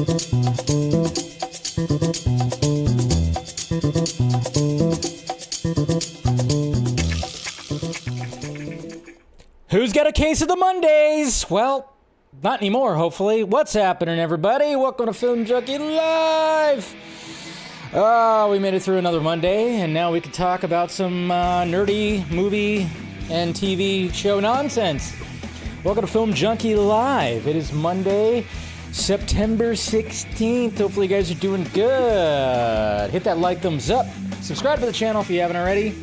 Who's got a case of the Mondays? Well, not anymore, hopefully. What's happening, everybody? Welcome to Film Junkee Live! Oh, we made it through another Monday, and now we can talk about some nerdy movie and TV show nonsense. Welcome to Film Junkee Live. It is Monday, September 16th. Hopefully you guys are doing good. Hit that like, thumbs up. Subscribe to the channel if you haven't already.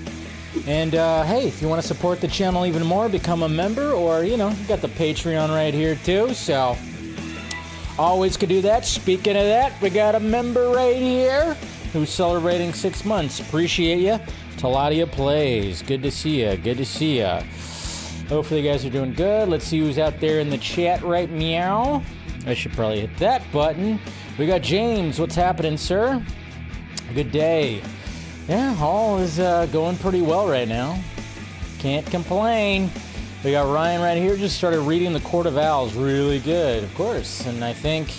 And, hey, if you want to support the channel even more, become a member, or, you know, you got the Patreon right here, too, so always could do that. Speaking of that, we got a member right here who's celebrating 6 months. Appreciate you. Taladia Plays. Good to see you. Good to see you. Hopefully you guys are doing good. Let's see who's out there in the chat right meow. I should probably hit that button. We got James. What's happening, sir? Good day. Yeah, all is going pretty well right now. Can't complain. We got Ryan right here. Just started reading The Court of Owls. Really good, of course. And I think,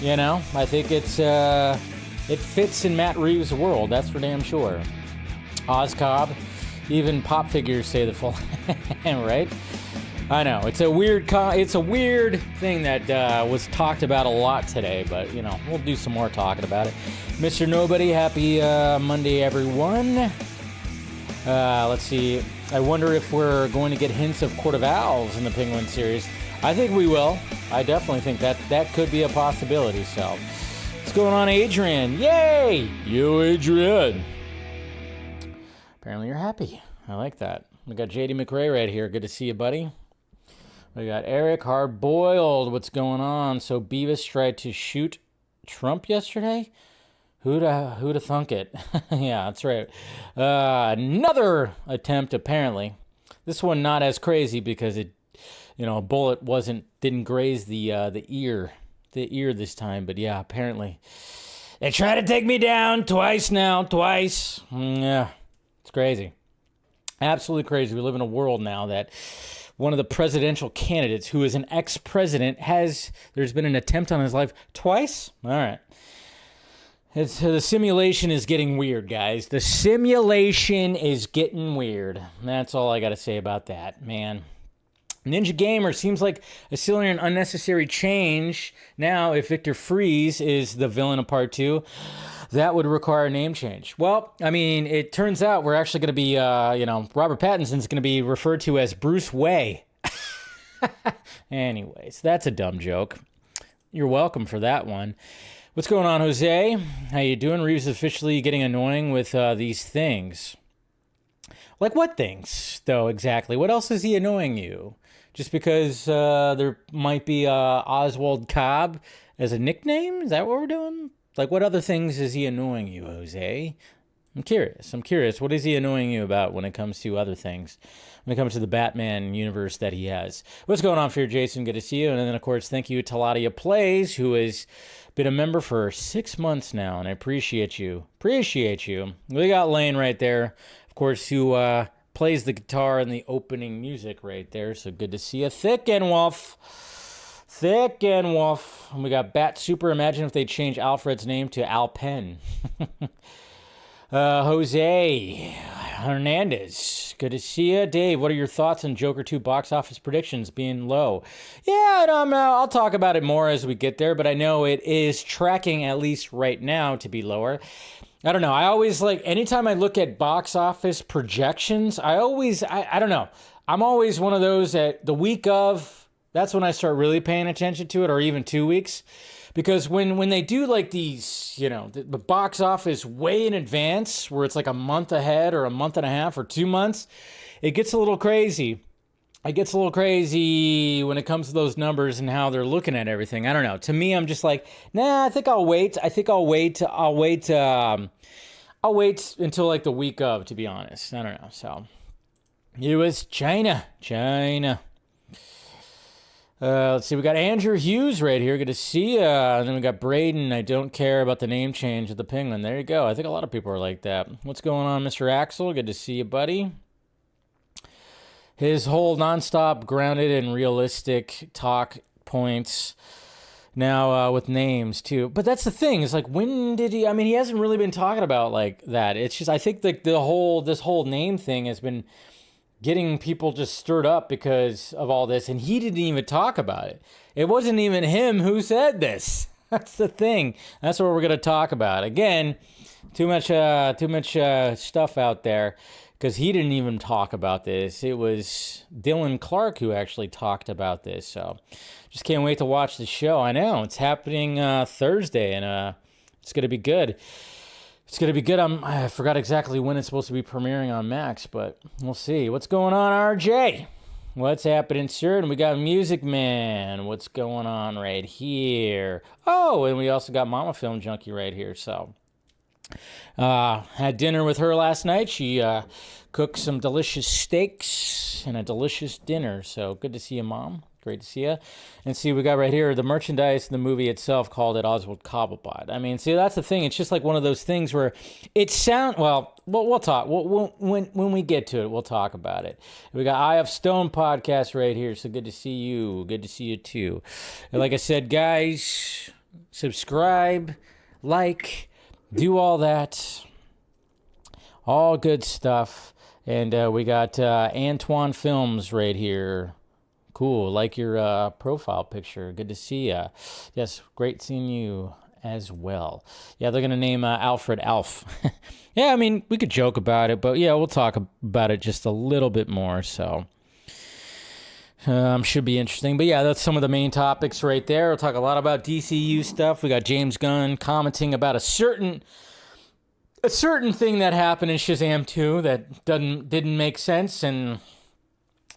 you know, I think it fits in Matt Reeves' world. That's for damn sure. Cobb. Even pop figures say the full right? I know it's a weird thing that was talked about a lot today, but you know we'll do some more talking about it. Mr. Nobody, happy Monday, everyone. Let's see. I wonder if we're going to get hints of Court of Owls in the Penguin series. I think we will. I definitely think that could be a possibility. So, what's going on, Adrian? Yay! You, Adrian. Apparently you're happy. I like that. We got JD McRae right here. Good to see you, buddy. We got Eric Hard-Boiled. What's going on? So Beavis tried to shoot Trump yesterday? Who'da thunk it? Yeah, that's right. Another attempt, apparently. This one not as crazy because it, you know, a bullet didn't graze the ear this time. But yeah, apparently they tried to take me down twice now. Twice. Yeah, it's crazy. Absolutely crazy. We live in a world now that one of the presidential candidates, who is an ex-president, there's been an attempt on his life twice? All right. The simulation is getting weird, guys. The simulation is getting weird. That's all I got to say about that, man. Ninja Gamer seems like a silly and unnecessary change. Now, if Victor Freeze is the villain of Part 2, that would require a name change. Well, I mean, it turns out we're actually going to be, Robert Pattinson's going to be referred to as Bruce Wayne. Anyways, that's a dumb joke. You're welcome for that one. What's going on, Jose? How you doing? Reeves is officially getting annoying with these things. Like what things, though, exactly? What else is he annoying you? Just because there might be Oswald Cobb as a nickname? Is that what we're doing? Like, what other things is he annoying you, Jose? I'm curious. What is he annoying you about when it comes to other things? When it comes to the Batman universe that he has? What's going on, Fear Jason? Good to see you. And then, of course, thank you to Taladia Plays, who has been a member for 6 months now, and I appreciate you. We got Lane right there, of course, who plays the guitar and the opening music right there. So good to see you. Thick and Wolf. And we got Bat Super. Imagine if they change Alfred's name to Al Penn. Jose Hernandez. Good to see you. Dave, what are your thoughts on Joker 2 box office predictions being low? Yeah, I'll talk about it more as we get there, but I know it is tracking, at least right now, to be lower. I don't know. I always anytime I look at box office projections, I don't know. I'm always one of those that the week of, that's when I start really paying attention to it, or even 2 weeks. Because when they do these, the box office way in advance, where it's like a month ahead or a month and a half or 2 months, it gets a little crazy. It gets a little crazy when it comes to those numbers and how they're looking at everything. I don't know. To me, I'm just like, nah, I think I'll wait. I'll wait until the week of, to be honest. I don't know. So, U.S. China. Let's see, we got Andrew Hughes right here. Good to see you. And then we got Braden. I don't care about the name change of the Penguin. There you go. I think a lot of people are like that. What's going on, Mr. Axel? Good to see you, buddy. His whole nonstop grounded and realistic talk points now with names too. But that's the thing. It's like, when did he? I mean, he hasn't really been talking about like that. It's just, I think like this whole name thing has been getting people just stirred up because of all this, and he didn't even talk about it. It wasn't even him who said this. That's the thing. That's what we're gonna talk about. Again, too much stuff out there, because he didn't even talk about this. It was Dylan Clark who actually talked about this. So just can't wait to watch the show. I know it's happening Thursday, and it's gonna be good. It's going to be good. I forgot exactly when it's supposed to be premiering on Max, but we'll see. What's going on, RJ? What's happening, sir? And we got Music Man. What's going on right here? Oh, and we also got Mama Film Junkie right here. So, had dinner with her last night. She cooked some delicious steaks and a delicious dinner. So, good to see you, Mom. Great to see you. And see, we got right here the merchandise in the movie itself called it Oswald COBBLEPOT. I mean, see, that's the thing. It's just like one of those things where it well, we'll talk. When we get to it, we'll talk about it. We got Eye of Stone podcast right here. So good to see you. Good to see you too. And like I said, guys, subscribe, like, do all that. All good stuff. And we got Antoine Films right here. Cool, like your profile picture. Good to see ya. Yes, great seeing you as well. Yeah, they're going to name Alfred Alf. Yeah, I mean, we could joke about it, but yeah, we'll talk about it just a little bit more, so should be interesting. But yeah, that's some of the main topics right there. We'll talk a lot about DCU stuff. We got James Gunn commenting about a certain thing that happened in Shazam 2 that didn't make sense, and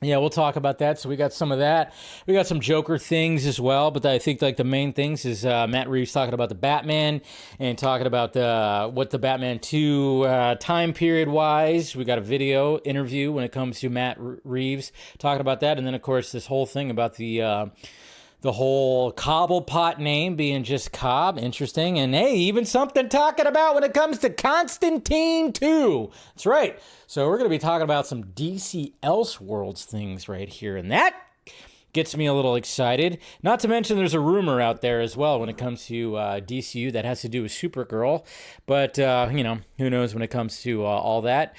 yeah, we'll talk about that. So we got some of that. We got some Joker things as well, but I think like the main things is Matt Reeves talking about the Batman and talking about what the Batman 2 time period wise. We got a video interview when it comes to Matt Reeves talking about that, and then of course this whole thing about the whole COBBLEPOT name being just Cobb. Interesting. And hey, even something talking about when it comes to Constantine 2. That's right. So we're going to be talking about some DC Elseworlds things right here. And that gets me a little excited. Not to mention there's a rumor out there as well when it comes to DCU that has to do with Supergirl. But, who knows when it comes to all that.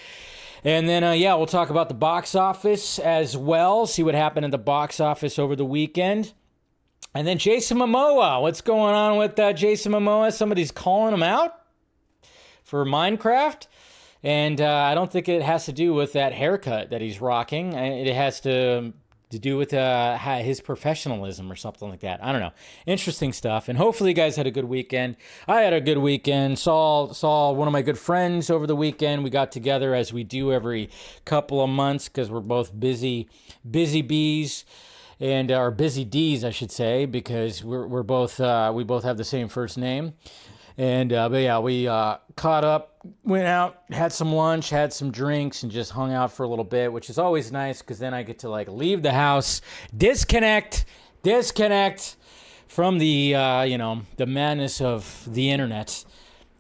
And then, we'll talk about the box office as well. See what happened at the box office over the weekend. And then Jason Momoa. What's going on with Jason Momoa? Somebody's calling him out for Minecraft. And I don't think it has to do with that haircut that he's rocking. It has to do with his professionalism or something like that. I don't know. Interesting stuff. And hopefully you guys had a good weekend. I had a good weekend. Saw one of my good friends over the weekend. We got together as we do every couple of months because we're both busy bees. And our busy D's, I should say, because we're both we both have the same first name. And but yeah, we caught up, went out, had some lunch, had some drinks, and just hung out for a little bit, which is always nice because then I get to like leave the house, disconnect from the the madness of the internet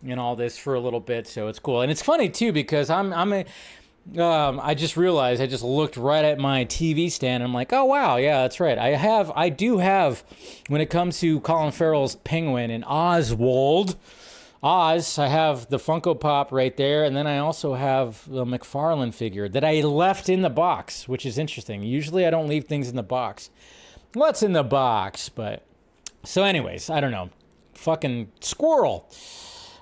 and all this for a little bit. So it's cool, and it's funny too because I just realized I just looked right at my TV stand and I'm like, oh wow, yeah, that's right. I do have when it comes to Colin Farrell's Penguin and Oz, I have the Funko Pop right there, and then I also have the McFarlane figure that I left in the box, which is interesting. Usually I don't leave things in the box. What's in the box? But so anyways, I don't know. Fucking squirrel.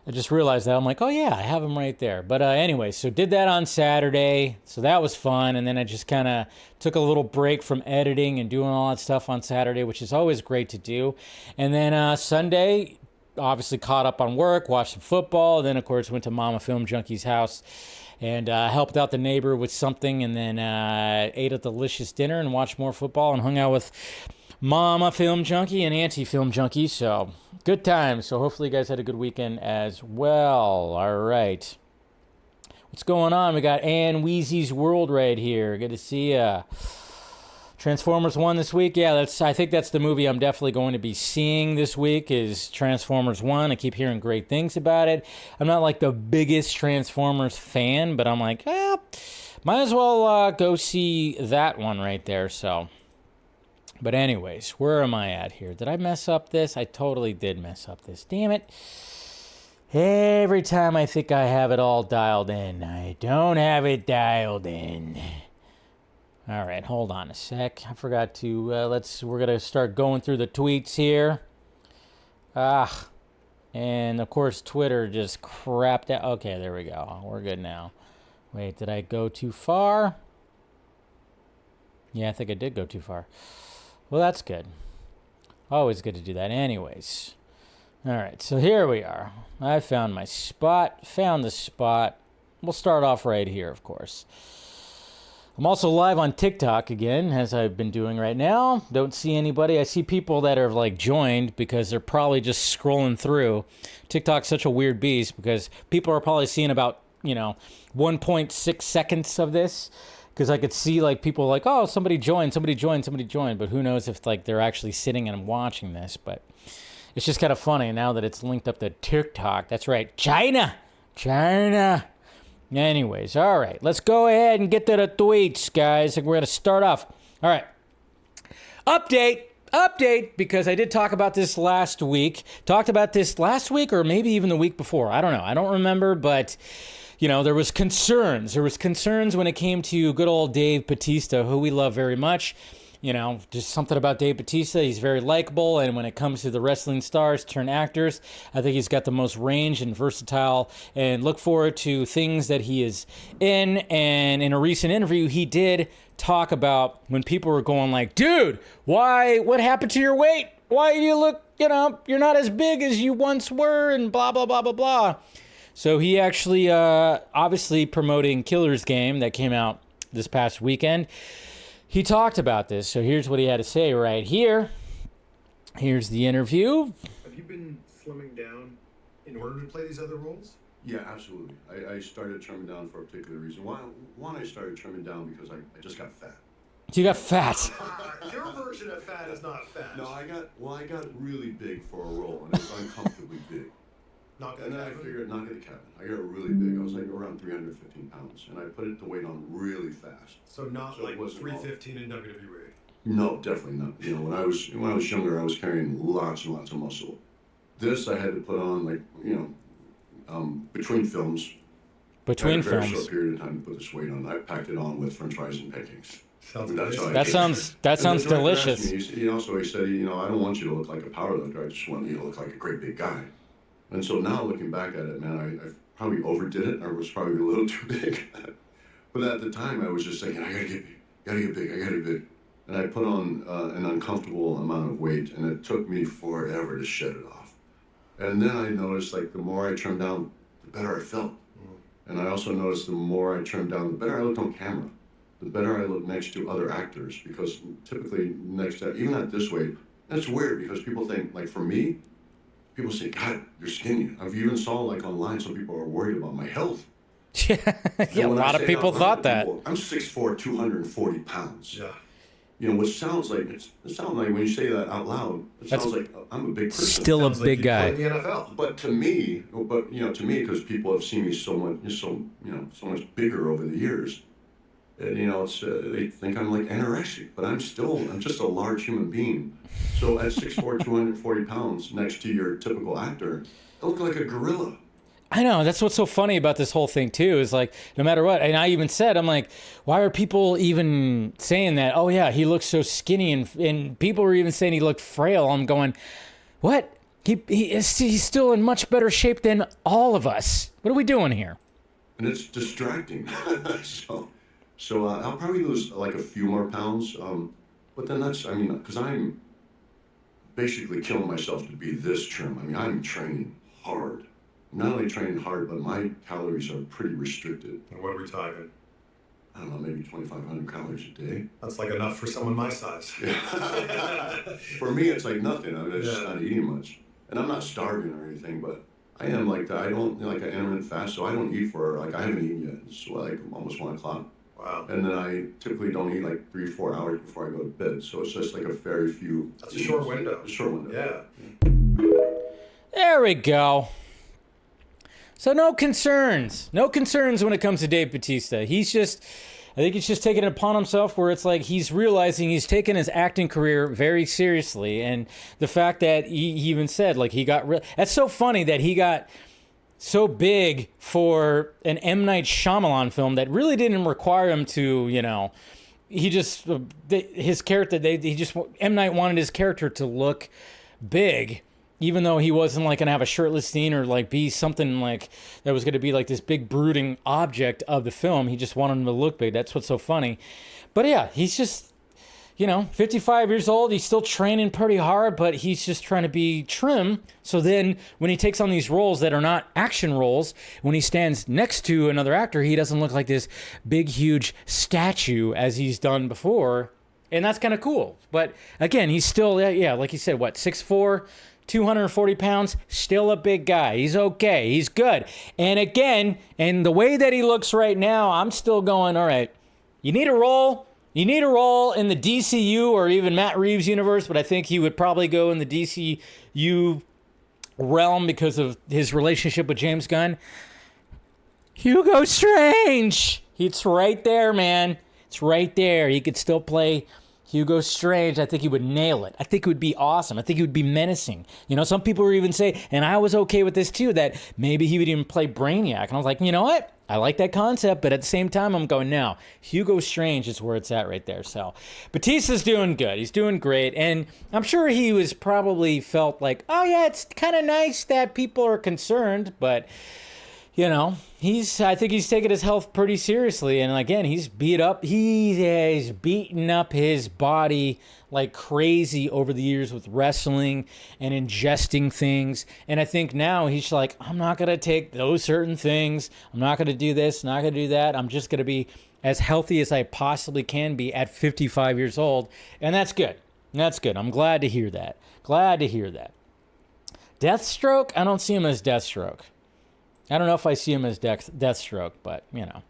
I just realized that. I'm like, oh yeah, I have them right there. But anyway, so did that on Saturday. So that was fun. And then I just kind of took a little break from editing and doing all that stuff on Saturday, which is always great to do. And then Sunday, obviously caught up on work, watched some football. And then, of course, went to Mama Film Junkie's house and helped out the neighbor with something. And then ate a delicious dinner and watched more football and hung out with Mama Film Junkie and Auntie Film Junkie. So good times. So hopefully you guys had a good weekend as well. All right. What's going on? We got Ann Weezy's World right here. Good to see ya. Transformers 1 this week. Yeah, I think that's the movie I'm definitely going to be seeing this week is Transformers 1. I keep hearing great things about it. I'm not like the biggest Transformers fan, but I'm like, might as well go see that one right there. So But anyways, where am I at here? Did I mess up this? I totally did mess up this. Damn it. Every time I think I have it all dialed in, I don't have it dialed in. All right, hold on a sec. I forgot to, we're going to start going through the tweets here. And of course, Twitter just crapped out. Okay, there we go. We're good now. Wait, did I go too far? Yeah, I think I did go too far. Well, that's good. Always good to do that. Anyways. All right, so here we are. I found my spot. Found the spot. We'll start off right here, of course. I'm also live on TikTok again, as I've been doing right now. Don't see anybody. I see people that are like joined because they're probably just scrolling through. TikTok's such a weird beast because people are probably seeing about, 1.6 seconds of this. Because I could see like people like, oh, somebody joined. But who knows if like they're actually sitting and watching this. But it's just kind of funny now that it's linked up to TikTok. That's right. China. Anyways, all right. Let's go ahead and get to the tweets, guys. We're going to start off. All right. Update, because I did talk about this last week. Talked about this last week or maybe even the week before. I don't know. I don't remember, but, there was concerns. There was concerns when it came to good old Dave Bautista, who we love very much. Just something about Dave Bautista. He's very likable, and when it comes to the wrestling stars turned actors, I think he's got the most range and versatile, and look forward to things that he is in. And in a recent interview, he did talk about when people were going like, dude, what happened to your weight? Why do you look, you're not as big as you once were, and blah, blah, blah, blah, blah. So he actually, obviously promoting Killer's Game that came out this past weekend. He talked about this, so here's what he had to say right here. Here's the interview. Have you been slimming down in order to play these other roles? Yeah, absolutely. I started trimming down for a particular reason. One, I started trimming down because I just got fat. You got fat. Your version of fat is not fat. No, I got really big for a role, and it was uncomfortably big. And then I figured, not at the cabin. I got really big. I was like around 315 pounds, and I put the weight on really fast. So like 315 in WWE. No, definitely not. When I was younger, I was carrying lots and lots of muscle. This I had to put on between films. Between films. I had a very films. short period of time to put this weight on. I packed it on with French fries and pancakes. That sounds delicious. So he said, I don't want you to look like a power lifter. I just want you to look like a great big guy. And so now looking back at it, man, I probably overdid it. I was probably a little too big. But at the time, I was just saying, I gotta get big. And I put on an uncomfortable amount of weight, and it took me forever to shed it off. And then I noticed, the more I trimmed down, the better I felt. And I also noticed the more I trimmed down, the better I looked on camera. The better I looked next to other actors, because typically even at this weight, that's weird because people think, for me, people say, God, you're skinny. I've even saw online, some people are worried about my health. Yeah, a lot of people thought that. I'm 6'4", 240 pounds. Yeah. Which sounds like, when you say that out loud, sounds like I'm a big person. Still a big guy. In the NFL. But to me, because people have seen me so much bigger over the years, they think I'm anorexic, but I'm just a large human being. So at 6'4", 240 pounds, next to your typical actor, I look like a gorilla. I know, that's what's so funny about this whole thing too, is no matter what, and I even said, I'm like, why are people even saying that? Oh yeah, he looks so skinny, and people were even saying he looked frail. I'm going, what? He's still in much better shape than all of us. What are we doing here? And it's distracting. So I'll probably lose a few more pounds, but then because I'm basically killing myself to be this trim. I'm training hard. Not only training hard, but my calories are pretty restricted. And what are we talking? I don't know, maybe 2,500 calories a day. That's enough for someone my size. Yeah. For me, it's nothing. I'm just not eating much. And I'm not starving or anything, but I am I don't, an intermittent fast, so I don't eat I haven't eaten yet. It's almost 1 o'clock. Wow. And then I typically don't eat 3-4 hours before I go to bed. So it's just a very few. That's a short window. A short window. Yeah. There we go. So no concerns when it comes to Dave Bautista. He's just, I think he's just taking it upon himself where it's like he's realizing he's taken his acting career very seriously. And the fact that he even said, like, he got that's so funny that he got so big for an M. Night Shyamalan film that really didn't require him to, you know, he just, his character, M. Night wanted his character to look big, even though he wasn't like gonna have a shirtless scene or like be something like that was gonna be like this big brooding object of the film. He just wanted him to look big. That's what's so funny. But yeah, he's just, you know, 55 years old. He's still training pretty hard, but he's just trying to be trim. So then when he takes on these roles that are not action roles, when he stands next to another actor, he doesn't look like this big, huge statue as he's done before. And that's kind of cool. But again, he's still, yeah, like you said, what, 6'4", 240 pounds, still a big guy. He's okay. He's good. And again, and the way that he looks right now, I'm still going, all right, you need a role. You need a role in the DCU or even Matt Reeves universe, but I think he would probably go in the DCU realm because of his relationship with James Gunn. Hugo Strange. It's right there, man. It's right there. He could still play Hugo Strange. I think he would nail it. I think it would be awesome. I think he would be menacing. You know, some people were even say, and I was okay with this too, that maybe he would even play Brainiac. And I was like, you know what? I like that concept, but at the same time, I'm going, no, Hugo Strange is where it's at right there. So Bautista's doing good. He's doing great. And I'm sure he was probably felt like, oh yeah, it's kind of nice that people are concerned, but you know, I think he's taking his health pretty seriously. And again, he's beat up. He has beaten up his body like crazy over the years with wrestling and ingesting things. And I think now he's like, I'm not going to take those certain things. I'm not going to do this, not going to do that. I'm just going to be as healthy as I possibly can be at 55 years old. And that's good. That's good. I'm glad to hear that. Glad to hear that. Deathstroke? I don't see him as Deathstroke. I don't know if I see him as Deathstroke, but, you know.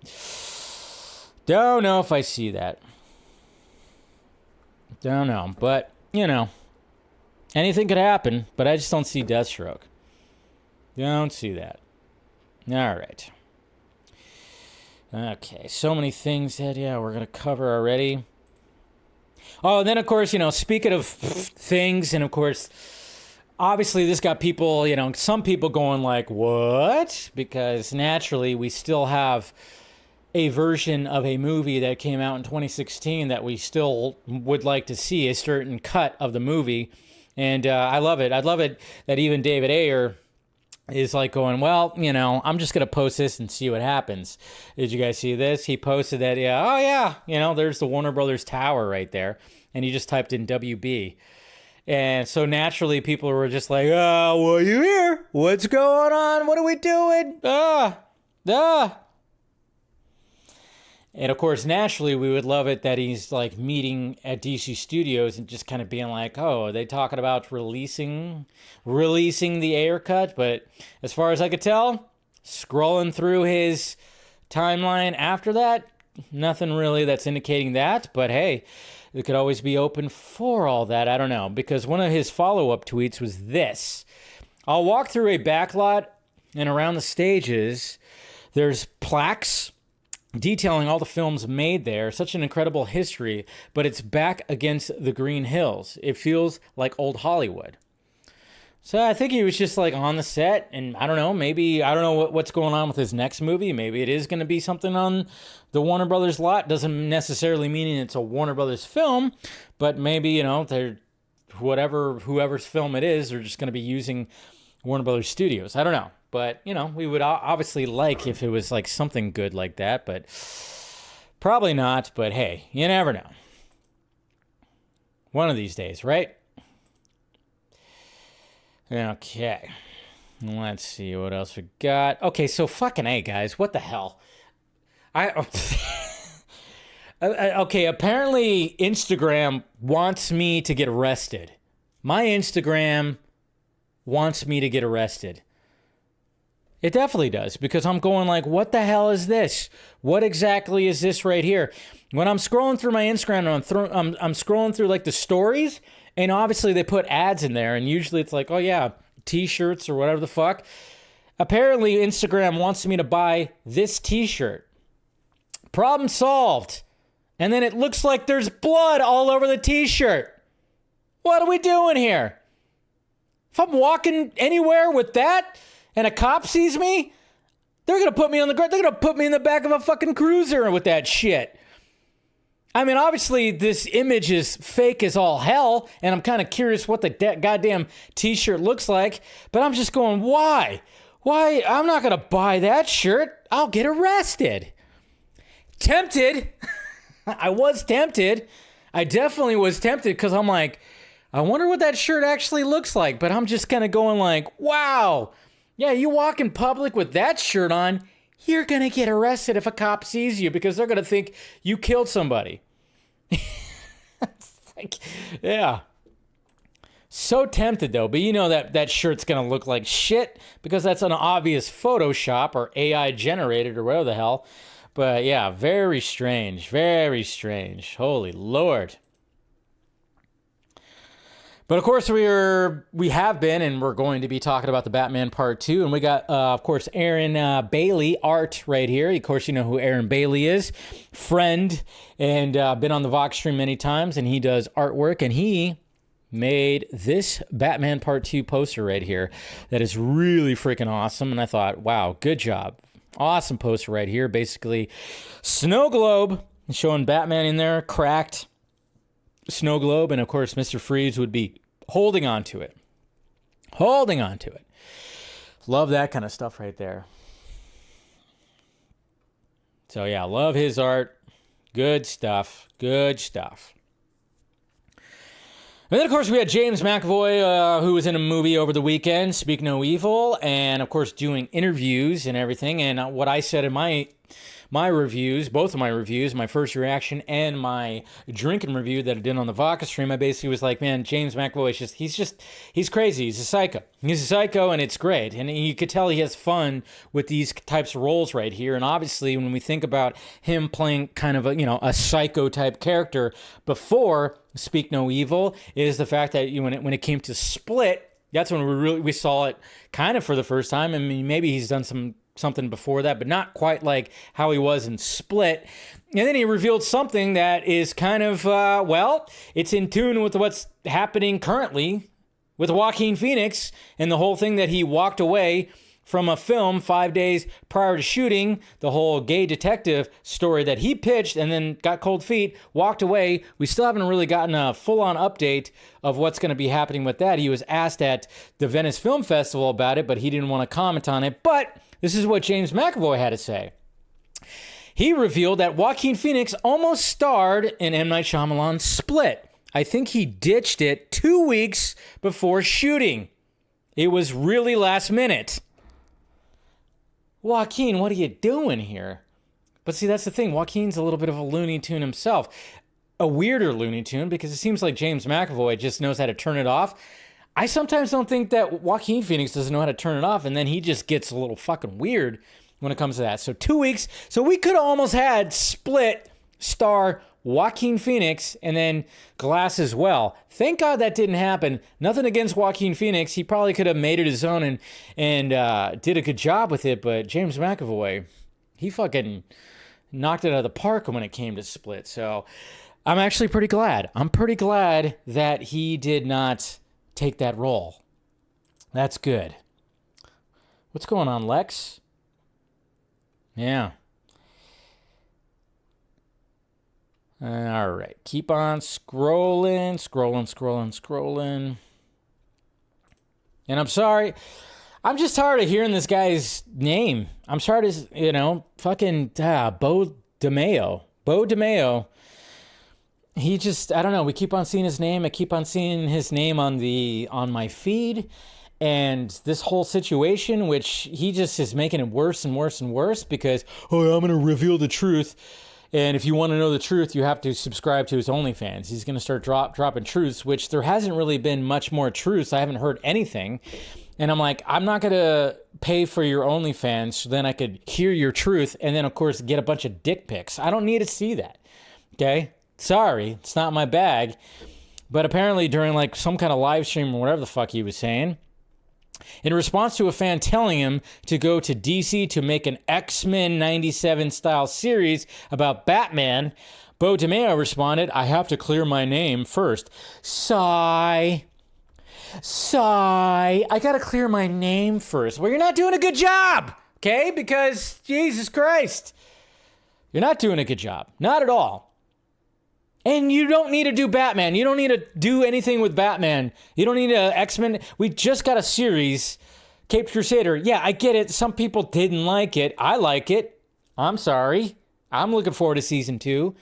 Don't know if I see that. Don't know, but, you know. Anything could happen, but I just don't see Deathstroke. Don't see that. All right. Okay, so many things that, yeah, we're going to cover already. Oh, and then, of course, you know, speaking of things, and, of course, obviously, this got people, you know, some people going like, what? Because naturally, we still have a version of a movie that came out in 2016 that we still would like to see, a certain cut of the movie. And I love it. I love it that even David Ayer is like going, well, you know, I'm just going to post this and see what happens. Did you guys see this? He posted that, yeah, oh, yeah, you know, there's the Warner Brothers Tower right there. And he just typed in WB. And so naturally, people were just like, oh, well, you here? What's going on? What are we doing? And of course, naturally, we would love it that he's like meeting at DC Studios and just kind of being like, oh, are they talking about releasing the Ayer cut? But as far as I could tell, scrolling through his timeline after that, nothing really that's indicating that. But hey, it could always be open for all that. I don't know. Because one of his follow-up tweets was this. I'll walk through a backlot, and around the stages, there's plaques detailing all the films made there. Such an incredible history, but it's back against the green hills. It feels like old Hollywood. So I think he was just like on the set, and I don't know, maybe, I don't know what's going on with his next movie. Maybe it is going to be something on the Warner Brothers lot. Doesn't necessarily mean it's a Warner Brothers film, but maybe, you know, they're whoever's film it is, they're just going to be using Warner Brothers Studios. I don't know, but, you know, we would obviously like if it was like something good like that, but probably not. But hey, you never know. One of these days, right? Okay, let's see what else we got. Okay, so fucking A, guys, what the hell? Okay, apparently Instagram wants me to get arrested. My Instagram wants me to get arrested. It definitely does, because I'm going like, what the hell is this? What exactly is this right here? When I'm scrolling through my Instagram, I'm scrolling through like the stories, and obviously they put ads in there, and usually it's like, oh yeah, t-shirts or whatever the fuck. Apparently Instagram wants me to buy this t-shirt. Problem solved. And then it looks like there's blood all over the t-shirt. What are we doing here? If I'm walking anywhere with that and a cop sees me, they're going to put me on the ground. They're going to put me in the back of a fucking cruiser with that shit. I mean, obviously, this image is fake as all hell, and I'm kind of curious what the goddamn t-shirt looks like, but I'm just going, why? Why? I'm not going to buy that shirt. I'll get arrested. Tempted. I was tempted. I definitely was tempted because I'm like, I wonder what that shirt actually looks like, but I'm just kind of going like, wow. Yeah, you walk in public with that shirt on, you're going to get arrested if a cop sees you because they're going to think you killed somebody. Like, yeah. So tempted, though. But you know that shirt's going to look like shit because that's an obvious Photoshop or AI generated or whatever the hell. But yeah, very strange. Very strange. Holy Lord. But of course, we have been, and we're going to be talking about the Batman Part 2. And we got, of course, Aaron Bailey art right here. Of course, you know who Aaron Bailey is. Friend, and been on the Vox stream many times, and he does artwork. And he made this Batman Part 2 poster right here that is really freaking awesome. And I thought, wow, good job. Awesome poster right here. Basically, snow globe, showing Batman in there, cracked snow globe. And of course, Mr. Freeze would be holding on to it. Holding on to it. Love that kind of stuff right there. So yeah, love his art. Good stuff. Good stuff. And then, of course, we had James McAvoy, who was in a movie over the weekend, Speak No Evil, and, of course, doing interviews and everything. And what I said in my reviews, both of my reviews, my first reaction and my drinking review that I did on the Vodka stream, I basically was like, man, James McAvoy, he's crazy. He's a psycho. He's a psycho, and it's great. And you could tell he has fun with these types of roles right here. And obviously, when we think about him playing kind of a psycho type character before Speak No Evil, is the fact that when it came to Split, that's when we saw it kind of for the first time. I mean, maybe he's done something before that, but not quite like how he was in Split. And then he revealed something that is kind of, it's in tune with what's happening currently with Joaquin Phoenix and the whole thing that he walked away from a film 5 days prior to shooting, the whole gay detective story that he pitched and then got cold feet, walked away. We still haven't really gotten a full-on update of what's going to be happening with that. He was asked at the Venice Film Festival about it, but he didn't want to comment on it. But this is what James McAvoy had to say. He revealed that Joaquin Phoenix almost starred in M. Night Shyamalan's Split. I think he ditched it 2 weeks before shooting. It was really last minute. Joaquin, what are you doing here? But see, that's the thing. Joaquin's a little bit of a Looney Tune himself. A weirder Looney Tune, because it seems like James McAvoy just knows how to turn it off. I sometimes don't think that Joaquin Phoenix doesn't know how to turn it off, and then he just gets a little fucking weird when it comes to that. So 2 weeks. So we could have almost had Split star Joaquin Phoenix and then Glass as well. Thank God that didn't happen. Nothing against Joaquin Phoenix. He probably could have made it his own and did a good job with it. But James McAvoy, he fucking knocked it out of the park when it came to Split. So I'm actually pretty glad. I'm pretty glad that he did not take that role. That's good. What's going on, Lex? Yeah. All right. Keep on scrolling. And I'm sorry. I'm just tired of hearing this guy's name. I'm sorry to, fucking Beau DeMayo. Beau DeMayo. He just, I don't know. We keep on seeing his name. I keep on seeing his name on my feed. And this whole situation, which he just is making it worse and worse and worse because, I'm going to reveal the truth. And if you want to know the truth, you have to subscribe to his OnlyFans. He's going to start dropping truths, which there hasn't really been much more truths. I haven't heard anything. And I'm like, I'm not going to pay for your OnlyFans so then I could hear your truth and then, of course, get a bunch of dick pics. I don't need to see that. Okay? Sorry. It's not my bag. But apparently during like some kind of live stream or whatever the fuck he was saying, In response to a fan telling him to go to DC to make an X-Men 97 style series about Batman, Beau DeMayo responded, I have to clear my name first. Sigh. I gotta clear my name first. Well, you're not doing a good job, okay? Because, Jesus Christ, you're not doing a good job. Not at all. And you don't need to do Batman. You don't need to do anything with Batman. You don't need a X-Men. We just got a series, Caped Crusader. Yeah, I get it. Some people didn't like it. I like it. I'm sorry. I'm looking forward to season 2,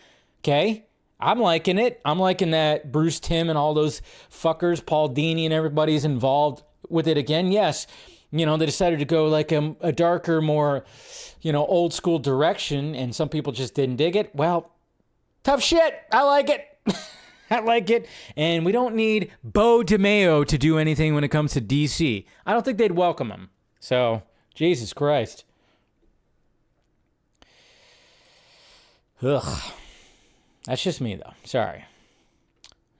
okay? I'm liking it. I'm liking that Bruce Timm and all those fuckers, Paul Dini and everybody's involved with it again. Yes, they decided to go like a darker, more, old school direction, and some people just didn't dig it. Well, tough shit. I like it. I like it. And we don't need Beau DeMayo to do anything when it comes to DC. I don't think they'd welcome him. So, Jesus Christ. Ugh. That's just me, though. Sorry.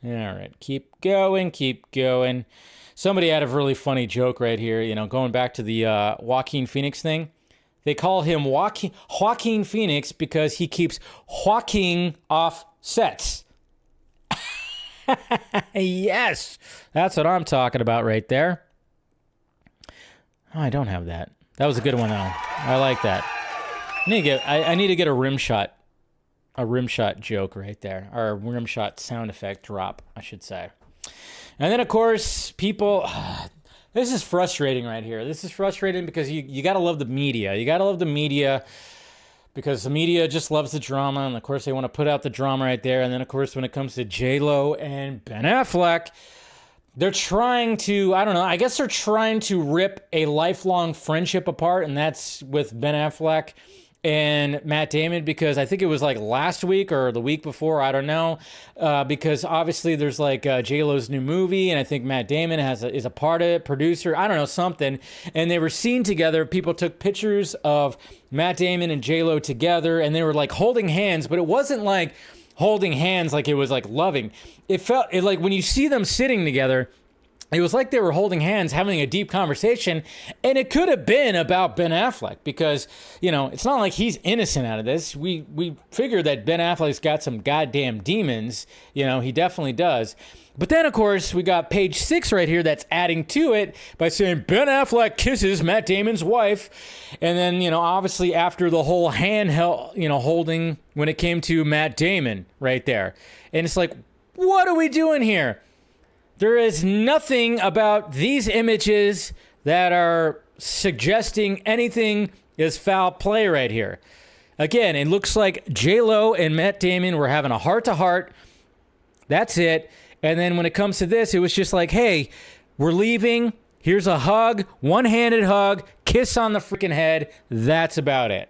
All right. Keep going. Somebody had a really funny joke right here, going back to the Joaquin Phoenix thing. They call him Joaquin Phoenix because he keeps Joaquin off sets. Yes. That's what I'm talking about right there. Oh, I don't have that. That was a good one, though. I like that. I need to get a rim shot joke right there, or a rim shot sound effect drop, I should say. And then, of course, people... This is frustrating right here. This is frustrating because you got to love the media. You got to love the media because the media just loves the drama. And, of course, they want to put out the drama right there. And then, of course, when it comes to J-Lo and Ben Affleck, they're trying to, I don't know, I guess they're trying to rip a lifelong friendship apart. And that's with Ben Affleck and Matt Damon, because I think it was like last week or the week before, I don't know, because obviously there's like J-Lo's new movie, and I think Matt Damon is a part of it, producer, I don't know, something, and they were seen together. People took pictures of Matt Damon and J-Lo together, and they were like holding hands, but it wasn't like holding hands like it was like loving. It felt like when you see them sitting together, it was like they were holding hands, having a deep conversation, and it could have been about Ben Affleck because, it's not like he's innocent out of this. We figured that Ben Affleck's got some goddamn demons. He definitely does. But then, of course, we got page 6 right here that's adding to it by saying Ben Affleck kisses Matt Damon's wife. And then, obviously after the whole holding when it came to Matt Damon right there. And it's like, what are we doing here? There is nothing about these images that are suggesting anything is foul play right here. Again, it looks like J-Lo and Matt Damon were having a heart-to-heart. That's it. And then when it comes to this, it was just like, hey, we're leaving. Here's a hug, one-handed hug, kiss on the freaking head. That's about it.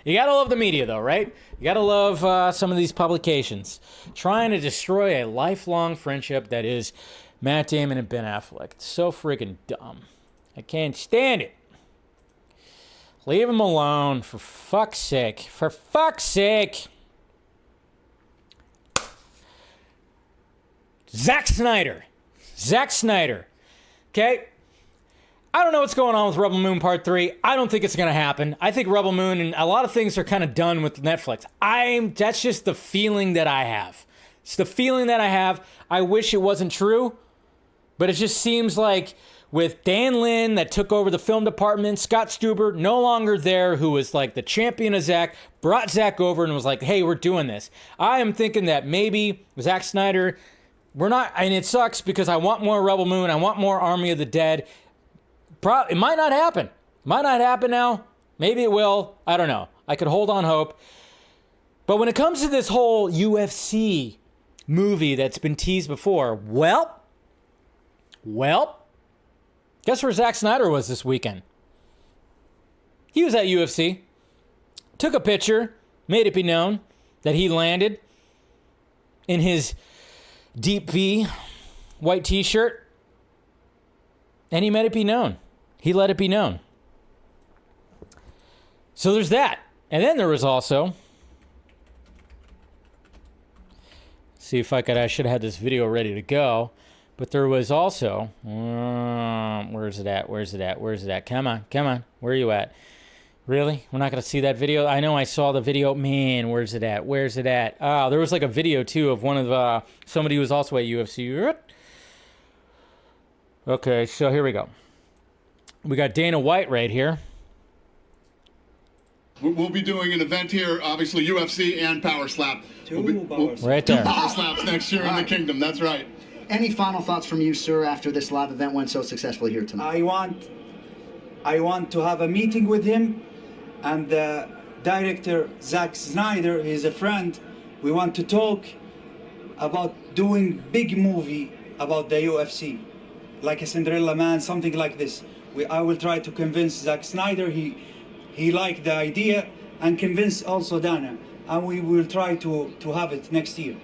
You gotta love the media, though, right? You gotta love some of these publications trying to destroy a lifelong friendship that is Matt Damon and Ben Affleck. It's so freaking dumb. I can't stand it. Leave them alone, for fuck's sake. For fuck's sake. Zack Snyder. Okay? I don't know what's going on with Rebel Moon Part 3. I don't think it's going to happen. I think Rebel Moon and a lot of things are kind of done with Netflix. That's just the feeling that I have. It's the feeling that I have. I wish it wasn't true, but it just seems like with Dan Lin that took over the film department, Scott Stuber no longer there, who was like the champion of Zack, brought Zack over and was like, hey, we're doing this. I am thinking that maybe Zack Snyder, we're not, and it sucks because I want more Rebel Moon. I want more Army of the Dead. It might not happen. Might not happen now. Maybe it will. I don't know. I could hold on hope. But when it comes to this whole UFC movie that's been teased before, well, guess where Zack Snyder was this weekend? He was at UFC. Took a picture, made it be known that he landed in his deep V white t-shirt, and he made it be known. He let it be known. So there's that. And then there was also, see if I should have had this video ready to go, But there was also, where's it at? Come on. Where are you at? Really? We're not going to see that video? I know I saw the video. Man, where's it at? Oh, there was like a video, too, of one of somebody who was also at UFC. Okay, so here we go. We got Dana White right here. We'll be doing an event here, obviously UFC and Power Slap. Right there. Power Slaps next year in the Kingdom, that's right. Any final thoughts from you, sir, after this live event went so successfully here tonight? I want to have a meeting with him and the director, Zack Snyder. He's a friend. We want to talk about doing big movie about the UFC, like a Cinderella Man, something like this. I will try to convince Zack Snyder. He liked the idea, and convince also Dana, and we will try to have it next year.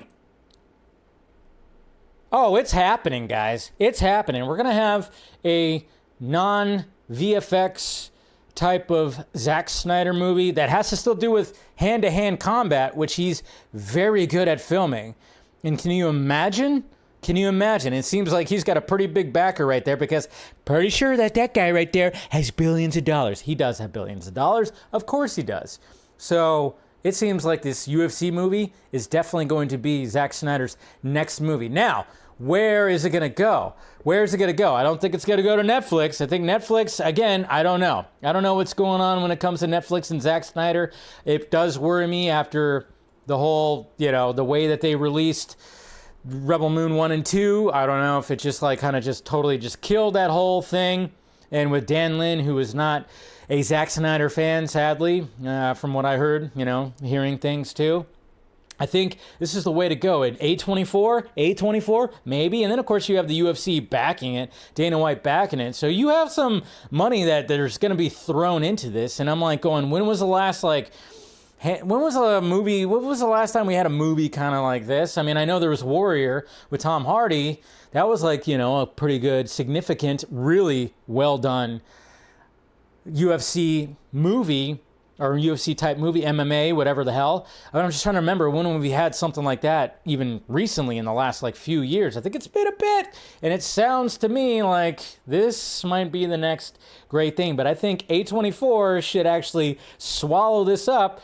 Oh, it's happening, guys. It's happening. We're going to have a non-VFX type of Zack Snyder movie that has to still do with hand-to-hand combat, which he's very good at filming. And can you imagine? It seems like he's got a pretty big backer right there, because pretty sure that guy right there has billions of dollars. He does have billions of dollars. Of course he does. So it seems like this UFC movie is definitely going to be Zack Snyder's next movie. Now, where is it going to go? I don't think it's going to go to Netflix. I think Netflix, again, I don't know. I don't know what's going on when it comes to Netflix and Zack Snyder. It does worry me after the whole, the way that they released Rebel Moon 1 and 2. I don't know if it just totally just killed that whole thing. And with Dan Lin, who is not a Zack Snyder fan, sadly, from what I heard, hearing things too. I think this is the way to go. At A24, maybe. And then, of course, you have the UFC backing it, Dana White backing it. So you have some money that there's going to be thrown into this. And I'm like going, when was the last time we had a movie kind of like this? I mean, I know there was Warrior with Tom Hardy. That was a pretty good, significant, really well done UFC movie, or UFC type movie, MMA, whatever the hell. I'm just trying to remember when we had something like that even recently in the last few years. I think it's been a bit, and it sounds to me like this might be the next great thing. But I think A24 should actually swallow this up.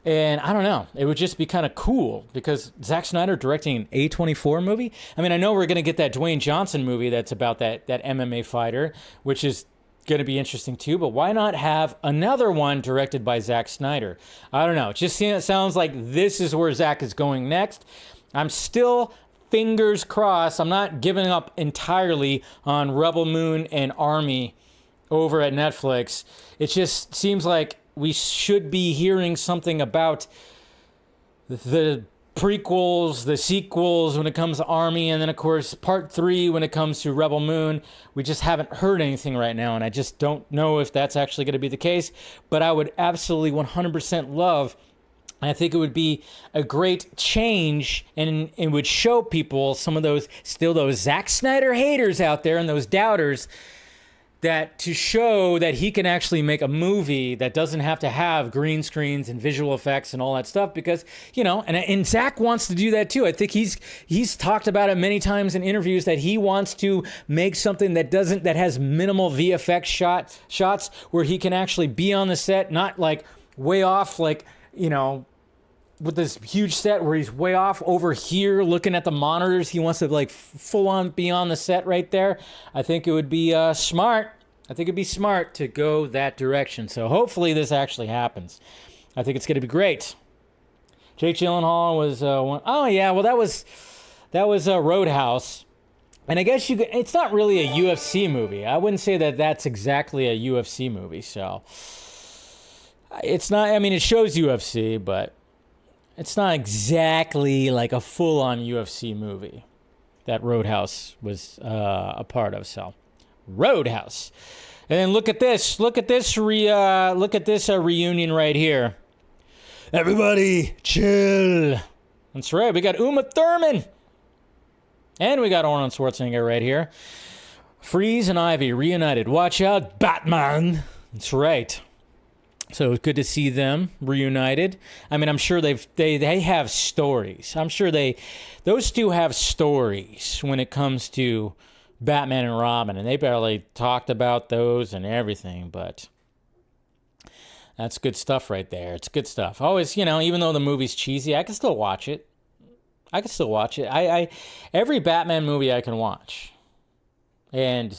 And I don't know, it would just be kind of cool, because Zack Snyder directing an A24 movie. I mean, I know we're going to get that Dwayne Johnson movie that's about that MMA fighter, which is going to be interesting too. But why not have another one directed by Zack Snyder? I don't know. It sounds like this is where Zack is going next. I'm still fingers crossed. I'm not giving up entirely on Rebel Moon and Army over at Netflix. It just seems like we should be hearing something about the prequels, the sequels when it comes to Army, and then, of course, Part 3 when it comes to Rebel Moon. We just haven't heard anything right now, and I just don't know if that's actually going to be the case. But I would absolutely 100% love, and I think it would be a great change, and it would show people, some of those Zack Snyder haters out there and those doubters, that to show that he can actually make a movie that doesn't have to have green screens and visual effects and all that stuff, because, and Zack wants to do that too. I think he's talked about it many times in interviews that he wants to make something that has minimal VFX shots where he can actually be on the set, not way off, with this huge set where he's way off over here looking at the monitors. He wants to full on be on the set right there. I think it would be smart. I think it'd be smart to go that direction. So hopefully this actually happens. I think it's going to be great. Jake Gyllenhaal was one. Oh yeah, well that was Roadhouse. And I guess it's not really a UFC movie. I wouldn't say that that's exactly a UFC movie. So it's not, I mean, it shows UFC, but it's not exactly like a full-on UFC movie that Roadhouse was a part of. So, Roadhouse, and then look at this reunion right here. Everybody, chill. That's right. We got Uma Thurman, and we got Arnold Schwarzenegger right here. Freeze and Ivy reunited. Watch out, Batman. That's right. So it's good to see them reunited. I mean, I'm sure they have stories. I'm sure those two have stories when it comes to Batman and Robin, and they barely talked about those and everything, but that's good stuff right there. It's good stuff. Always, even though the movie's cheesy, I can still watch it. I every Batman movie I can watch. And,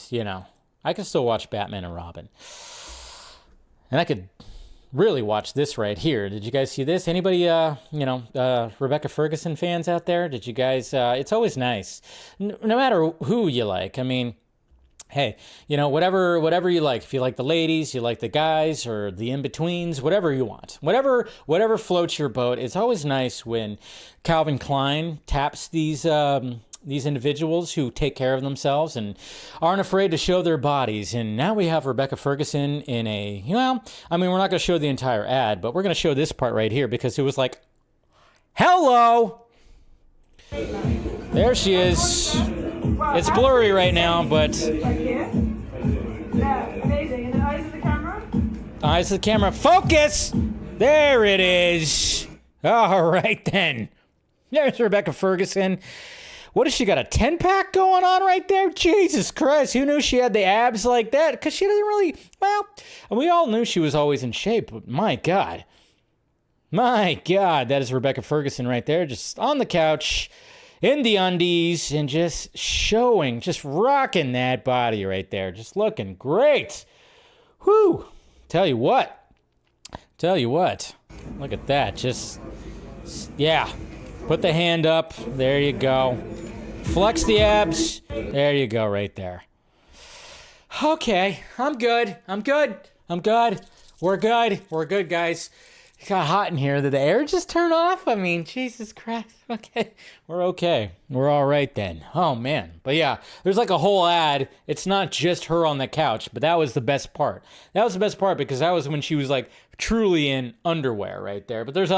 I can still watch Batman and Robin. And I could really watch this right here. Did you guys see this? Anybody, Rebecca Ferguson fans out there? Did you guys, it's always nice. No matter who you like. I mean, hey, whatever you like. If you like the ladies, you like the guys, or the in-betweens, whatever you want. Whatever floats your boat. It's always nice when Calvin Klein taps these individuals who take care of themselves and aren't afraid to show their bodies. And now we have Rebecca Ferguson in we're not going to show the entire ad, but we're going to show this part right here because it was like, hello! There she is. It's blurry right now, but... Yeah, amazing. And the eyes of the camera? Eyes of the camera. Focus! There it is. All right, then. There's Rebecca Ferguson. What has she got, a 10-pack going on right there? Jesus Christ, who knew she had the abs like that? Because she doesn't really, we all knew she was always in shape, but my God, that is Rebecca Ferguson right there, just on the couch, in the undies, and just rocking that body right there, just looking great. Whew, tell you what, look at that, put the hand up, there you go. Flex the abs. There you go, right there. Okay, I'm good. We're good, guys. It got hot in here. Did the air just turn off? I mean, Jesus Christ. Okay, we're okay. We're all right then. Oh, man. But yeah, there's like a whole ad. It's not just her on the couch, but that was the best part. Because that was when she was like truly in underwear right there. But there's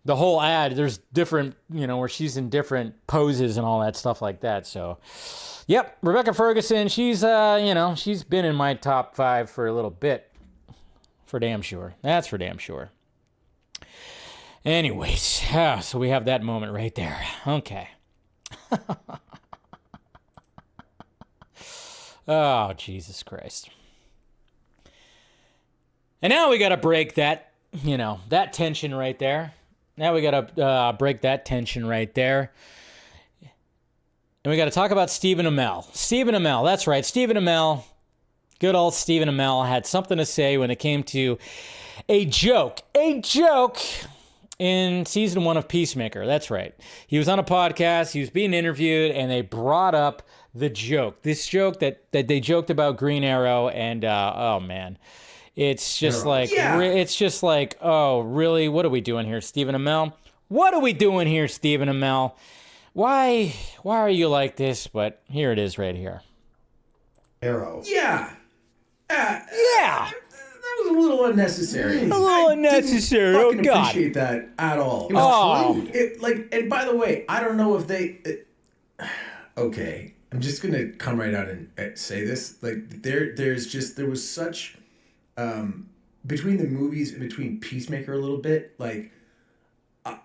the whole ad, there's different, where she's in different poses and all that stuff like that. So, yep, Rebecca Ferguson, she's, she's been in my top 5 for a little bit. For damn sure. That's for damn sure. Anyways, so we have that moment right there. Okay. Oh, Jesus Christ. And now we got to break that, that tension right there. Now we got to break that tension right there. And we got to talk about Stephen Amell. Stephen Amell, that's right. Stephen Amell, good old Stephen Amell, had something to say when it came to a joke in season 1 of Peacemaker. That's right. He was on a podcast, he was being interviewed, and they brought up the joke. This joke that they joked about Green Arrow, and oh man. It's just oh, really? What are we doing here, Stephen Amell? Why are you like this? But here it is right here. Arrow. Yeah. That was a little unnecessary. Oh, God. God. Appreciate that at all. It was crude. And by the way, I don't know if they... okay, I'm just going to come right out and say this. Like, there was such... between the movies and between Peacemaker a little bit, like,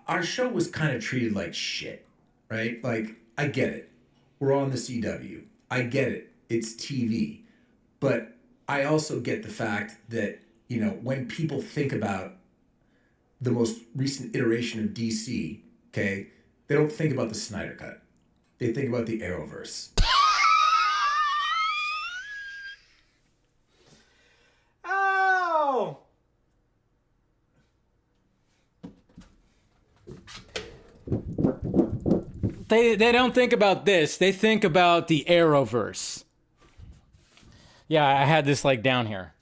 our show was kind of treated like shit, right? Like, I get it. We're on the CW. I get it. It's TV. But I also get the fact that, when people think about the most recent iteration of DC, okay, they don't think about the Snyder Cut. They think about the Arrowverse. They don't think about this. They think about the Arrowverse. Yeah, I had this like down here.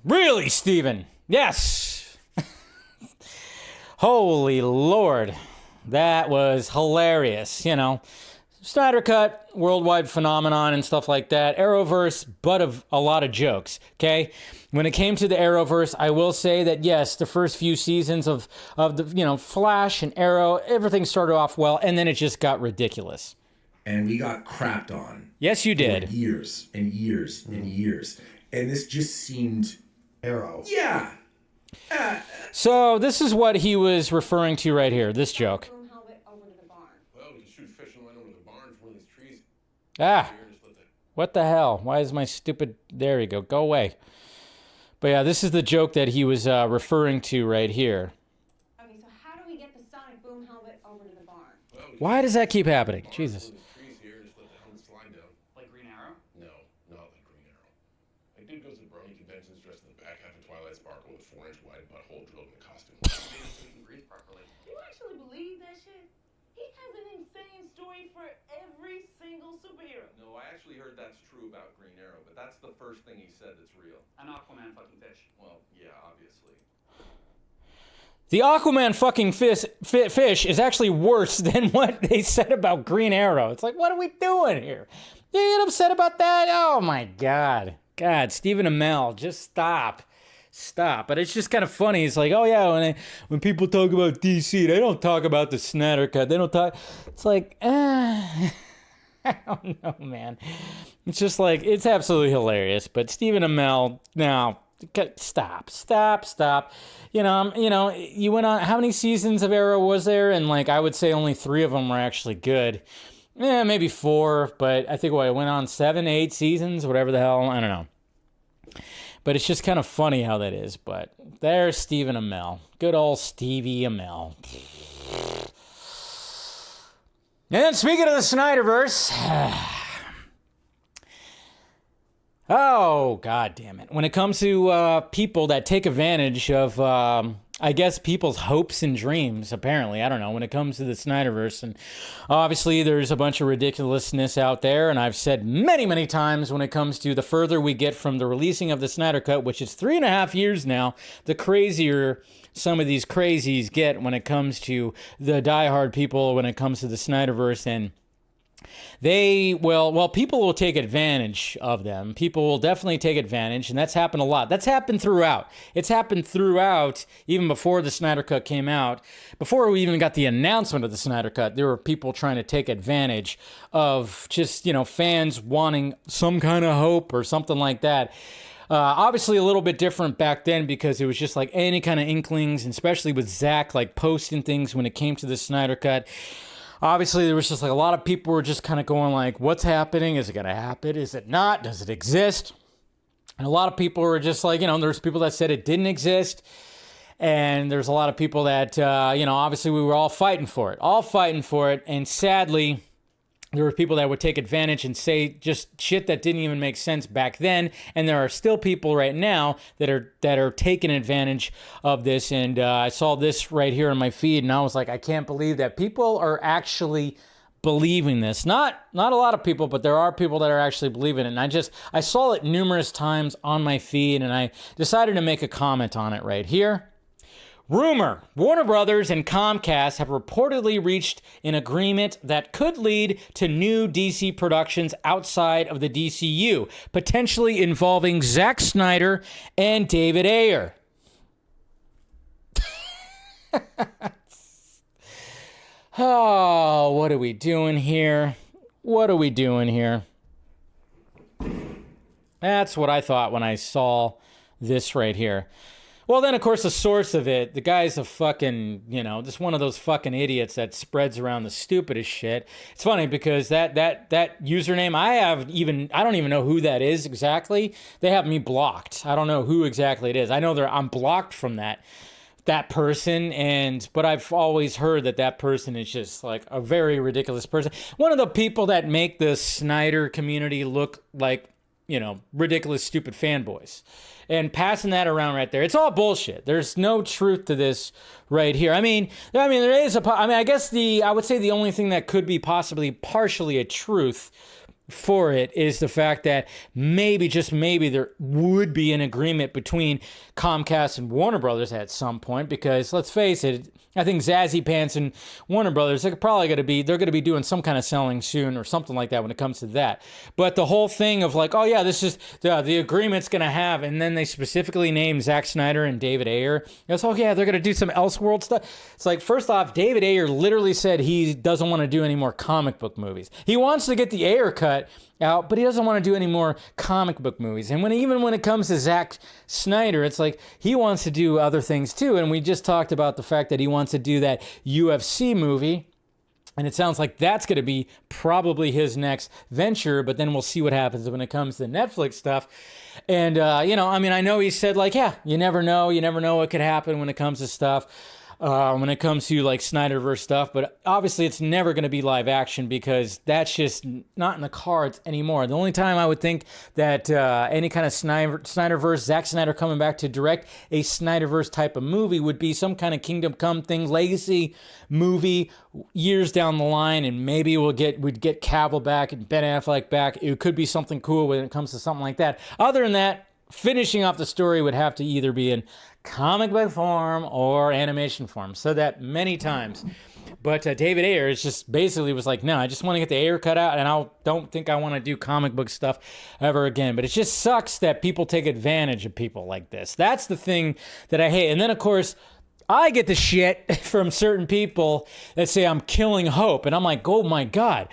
Really, Steven? Yes. Holy Lord. That was hilarious, Snyder Cut, worldwide phenomenon and stuff like that. Arrowverse, butt of a lot of jokes, okay? When it came to the Arrowverse, I will say that, yes, the first few seasons of the, Flash and Arrow, everything started off well, and then it just got ridiculous. And we got crapped on. Yes, you did. For years and years and years. And this just seemed Arrow. Yeah. So this is what he was referring to right here, this joke. Well, we can shoot fish and line over the barn from one of these trees. Ah, what the hell? Why is my stupid... There you go. Go away. But yeah, this is the joke that he was referring to right here. Okay, so how do we get the sonic boom helmet over to the barn? Why does that keep happening? Jesus. Like Green Arrow? No, not like Green Arrow. My dude goes to brony conventions dressed in the back half of Twilight Sparkle with 4-inch wide butthole drilled in the costume. He can breathe properly. Do you actually believe that shit? He has an insane story for every single superhero. No, I actually heard that's true about Green Arrow, but that's the first thing he said that's real. An Aquaman fucking fish. Well, yeah, obviously. The Aquaman fucking fish is actually worse than what they said about Green Arrow. It's like, what are we doing here? You get upset about that? Oh my God. God, Stephen Amell, just stop. Stop. But it's just kind of funny. It's like, oh yeah, when people talk about DC, they don't talk about the Snyder Cut. They don't talk. It's like, I don't know, man. It's just like, it's absolutely hilarious. But Stephen Amell, now, stop. You went on, how many seasons of Arrow was there? And like, I would say only 3 of them were actually good. Maybe 4, but I think it went on 7, 8 seasons, whatever the hell, I don't know. But it's just kind of funny how that is. But there's Stephen Amell. Good old Stevie Amell. And then speaking of the SnyderVerse, oh, God damn it. When it comes to people that take advantage of, I guess, people's hopes and dreams, apparently, I don't know, when it comes to the SnyderVerse. And obviously, there's a bunch of ridiculousness out there. And I've said many, many times when it comes to the further we get from the releasing of the Snyder Cut, which is 3.5 years now, the crazier some of these crazies get when it comes to the diehard people, when it comes to the SnyderVerse. And people will take advantage of them. People will definitely take advantage, and that's happened a lot. That's happened throughout. It's happened throughout, even before the Snyder Cut came out. Before we even got the announcement of the Snyder Cut, there were people trying to take advantage of just, fans wanting some kind of hope or something like that. Obviously a little bit different back then because it was just like any kind of inklings, and especially with Zack like posting things when it came to the Snyder Cut. Obviously, there was just like a lot of people were just kind of going like, what's happening? Is it going to happen? Is it not? Does it exist? And a lot of people were just like, there's people that said it didn't exist. And there's a lot of people that, obviously we were all fighting for it. And sadly, there were people that would take advantage and say just shit that didn't even make sense back then. And there are still people right now that are taking advantage of this. And I saw this right here on my feed, and I was like, I can't believe that people are actually believing this. Not a lot of people, but there are people that are actually believing it. And I saw it numerous times on my feed, and I decided to make a comment on it right here. Rumor, Warner Brothers and Comcast have reportedly reached an agreement that could lead to new DC productions outside of the DCU, potentially involving Zack Snyder and David Ayer. Oh, what are we doing here? That's what I thought when I saw this right here. Well, then, of course, the source of it, the guy's a fucking, just one of those fucking idiots that spreads around the stupidest shit. It's funny because that username, I don't even know who that is exactly. They have me blocked. I don't know who exactly it is. I know I'm blocked from that person, but I've always heard that person is just like a very ridiculous person. One of the people that make the Snyder community look like, ridiculous, stupid fanboys. And passing that around right there, it's all bullshit. There's no truth to this right here. I mean, there is I would say the only thing that could be possibly partially a truth for it is the fact that maybe, just maybe, there would be an agreement between Comcast and Warner Brothers at some point, because let's face it, I think Zazzy Pants and Warner Brothers, they're going to be doing some kind of selling soon or something like that when it comes to that. But the whole thing of like, oh yeah, this is the agreement's going to have, and then they specifically name Zack Snyder and David Ayer. It's, oh yeah, they're going to do some Elseworld stuff. It's like, first off, David Ayer literally said he doesn't want to do any more comic book movies. He wants to get the Ayer cut cut out, but he doesn't want to do any more comic book movies. And even when it comes to Zack Snyder, it's like he wants to do other things too. And we just talked about the fact that he wants to do that UFC movie. And it sounds like that's going to be probably his next venture, but then we'll see what happens when it comes to Netflix stuff. And, I know he said, like, yeah, you never know what could happen when it comes to stuff. When it comes to like SnyderVerse stuff, but obviously it's never going to be live action because that's just not in the cards anymore. The only time I would think that any kind of SnyderVerse, Zack Snyder coming back to direct a SnyderVerse type of movie would be some kind of Kingdom Come thing, legacy movie years down the line, and maybe we'd get Cavill back and Ben Affleck back. It could be something cool when it comes to something like that. Other than that, finishing off the story would have to either be in comic book form or animation form. So that many times. But David Ayer is just basically was like, no, I just want to get the Ayer cut out, and I don't think I want to do comic book stuff ever again. But it just sucks that people take advantage of people like this. That's the thing that I hate. And then, of course, I get the shit from certain people that say I'm killing hope. And I'm like, oh my God.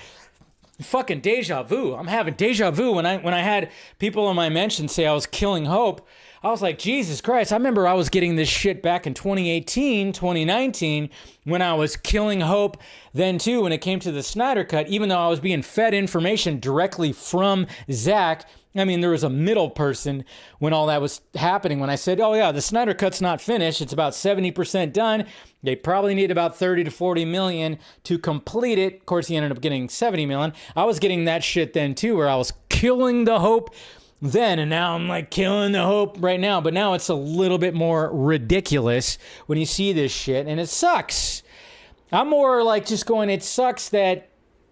Fucking deja vu. I'm having deja vu when I had people in my mention say I was killing hope. I was like, Jesus Christ. I remember I was getting this shit back in 2018, 2019, when I was killing hope then too, when it came to the Snyder Cut, even though I was being fed information directly from Zack. I mean, there was a middle person when all that was happening. When I said, oh yeah, the Snyder Cut's not finished. It's about 70% done. They probably need about 30 to 40 million to complete it. Of course, he ended up getting 70 million. I was getting that shit then too, where I was killing the hope then, and now I'm like killing the hope right now. But now it's a little bit more ridiculous when you see this shit, and it sucks. I'm more like just going, it sucks that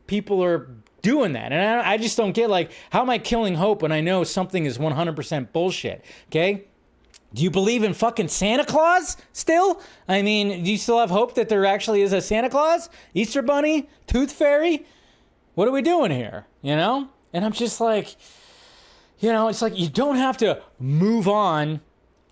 people are doing that. And I just don't get, like, how am I killing hope when I know something is 100% bullshit? Okay? Do you believe in fucking Santa Claus still? I mean, do you still have hope that there actually is a Santa Claus? Easter Bunny? Tooth Fairy? What are we doing here? You know? And I'm just like, you know, it's like you don't have to move on,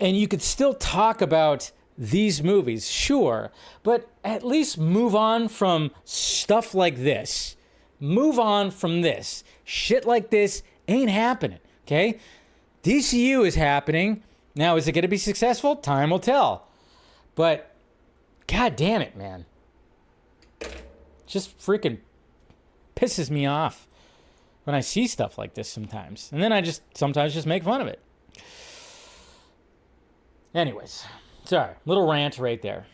and you could still talk about these movies, sure, but at least move on from stuff like this. Move on from this. Shit like this ain't happening, okay? DCU is happening. Now, is it going to be successful? Time will tell. But, god damn it, man. Just freaking pisses me off when I see stuff like this sometimes. And then I sometimes just make fun of it. Anyways, sorry, little rant right there.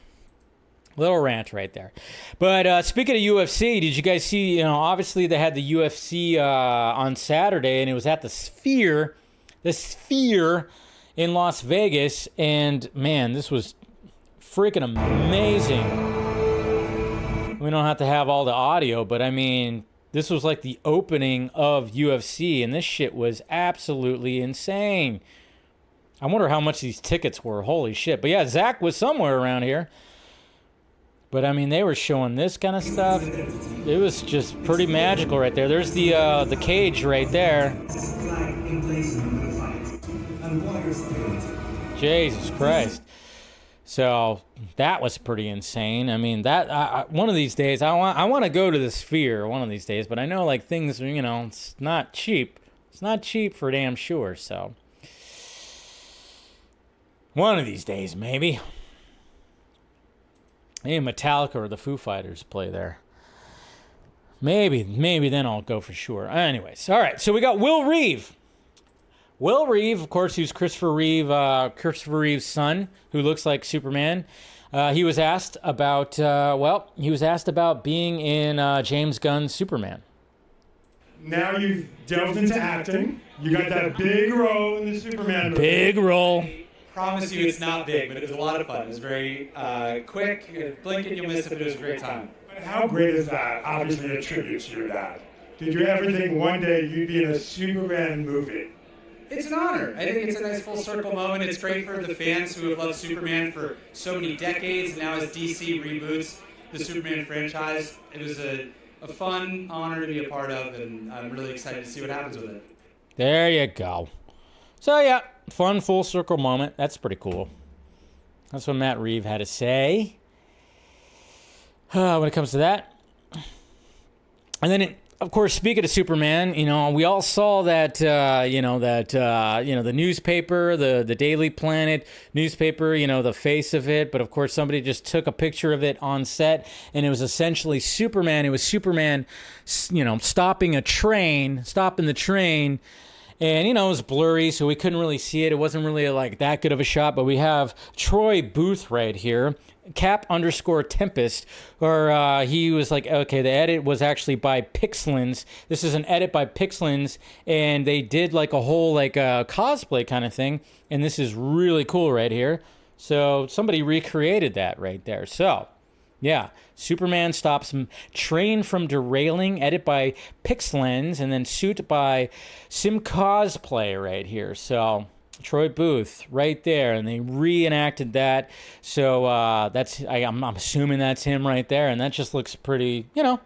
But speaking of UFC, did you guys see, you know, obviously they had the UFC on Saturday, and it was at the Sphere in Las Vegas, and man, this was freaking amazing. We don't have to have all the audio, but I mean, this was like the opening of UFC, and this shit was absolutely insane. I wonder how much these tickets were. Holy shit. But yeah, Zack was somewhere around here. But I mean, they were showing this kind of stuff. It was just pretty magical right there. There's the cage right there. Jesus Christ. So that was pretty insane. I mean, that one of these days I want to go to the Sphere one of these days, but I know like things, you know, it's not cheap. It's not cheap for damn sure. So one of these days, maybe. Maybe Metallica or the Foo Fighters play there. Maybe then I'll go for sure. Anyways, all right. So we got Will Reeve. Will Reeve, of course, who's Christopher Reeve's son, who looks like Superman. He was asked about being in James Gunn's Superman. Now you've delved into acting. You got that big role in the Superman movie. Big role. Promise you it's not big, but it was a lot of fun. It was very quick. Blink and you'll miss it, but it was a great time. But how great is that? Obviously a tribute to your dad. Did you ever think one day you'd be in a Superman movie? It's an honor. I think it's a nice full circle moment. It's great for the fans who have loved Superman for so many decades. Now as DC reboots the Superman franchise, it was a fun honor to be a part of, and I'm really excited to see what happens with it. There you go. So yeah, fun full circle moment. That's pretty cool. That's what Matt Reeve had to say when it comes to that. And then of course, speaking of Superman, we all saw that, the newspaper, the Daily Planet newspaper, the face of it. But of course, somebody just took a picture of it on set, and it was essentially Superman. It was Superman, stopping the train. And, it was blurry, so we couldn't really see it. It wasn't really like that good of a shot, but we have Troy Booth right here. Cap_Tempest, or he was like, okay, the edit was actually by Pixlins. This is an edit by Pixlins, and they did like a whole cosplay kind of thing, and this is really cool right here. So somebody recreated that right there. So yeah, Superman stops train from derailing, edit by Pixlins, and then suit by Sim Cosplay right here. So Troy Booth right there, and they reenacted that. So I'm assuming that's him right there, and that just looks pretty cool.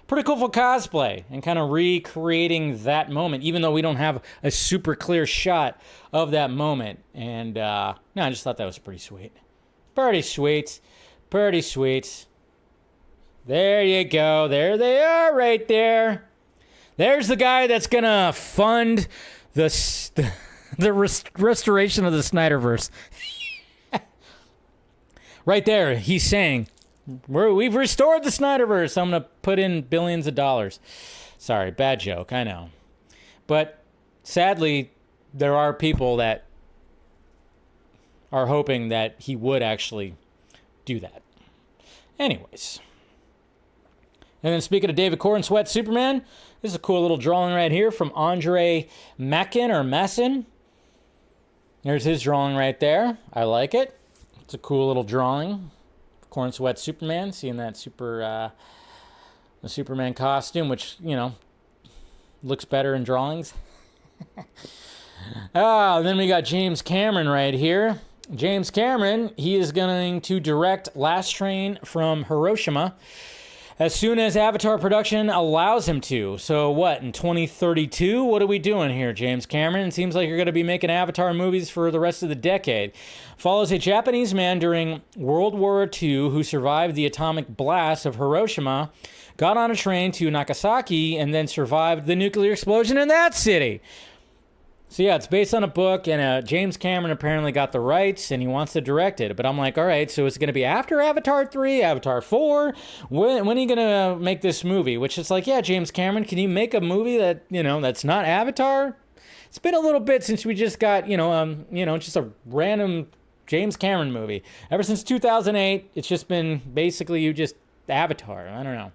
Pretty cool for cosplay and kind of recreating that moment, even though we don't have a super clear shot of that moment. And I just thought that was pretty sweet. Pretty sweet. There you go. There they are right there. There's the guy that's gonna fund the restoration of the SnyderVerse. Right there, he's saying, we've restored the SnyderVerse. I'm going to put in billions of dollars. Sorry, bad joke, I know. But sadly, there are people that are hoping that he would actually do that. Anyways. And then speaking of David Corn Sweat Superman, this is a cool little drawing right here from Andre Massin. There's his drawing right there. I like it. It's a cool little drawing. Corn Sweat Superman, seeing that the Superman costume, which, looks better in drawings. Then we got James Cameron right here. James Cameron, he is going to direct Last Train from Hiroshima as soon as Avatar production allows him to. So what, in 2032? What are we doing here, James Cameron? It seems like you're going to be making Avatar movies for the rest of the decade. Follows a Japanese man during World War II who survived the atomic blast of Hiroshima, got on a train to Nagasaki, and then survived the nuclear explosion in that city. So yeah, it's based on a book, and James Cameron apparently got the rights, and he wants to direct it. But I'm like, all right, so it's going to be after Avatar 3, Avatar 4? When are you going to make this movie? Which is like, yeah, James Cameron, can you make a movie that, that's not Avatar? It's been a little bit since we just got, just a random James Cameron movie. Ever since 2008, it's just been basically Avatar. I don't know.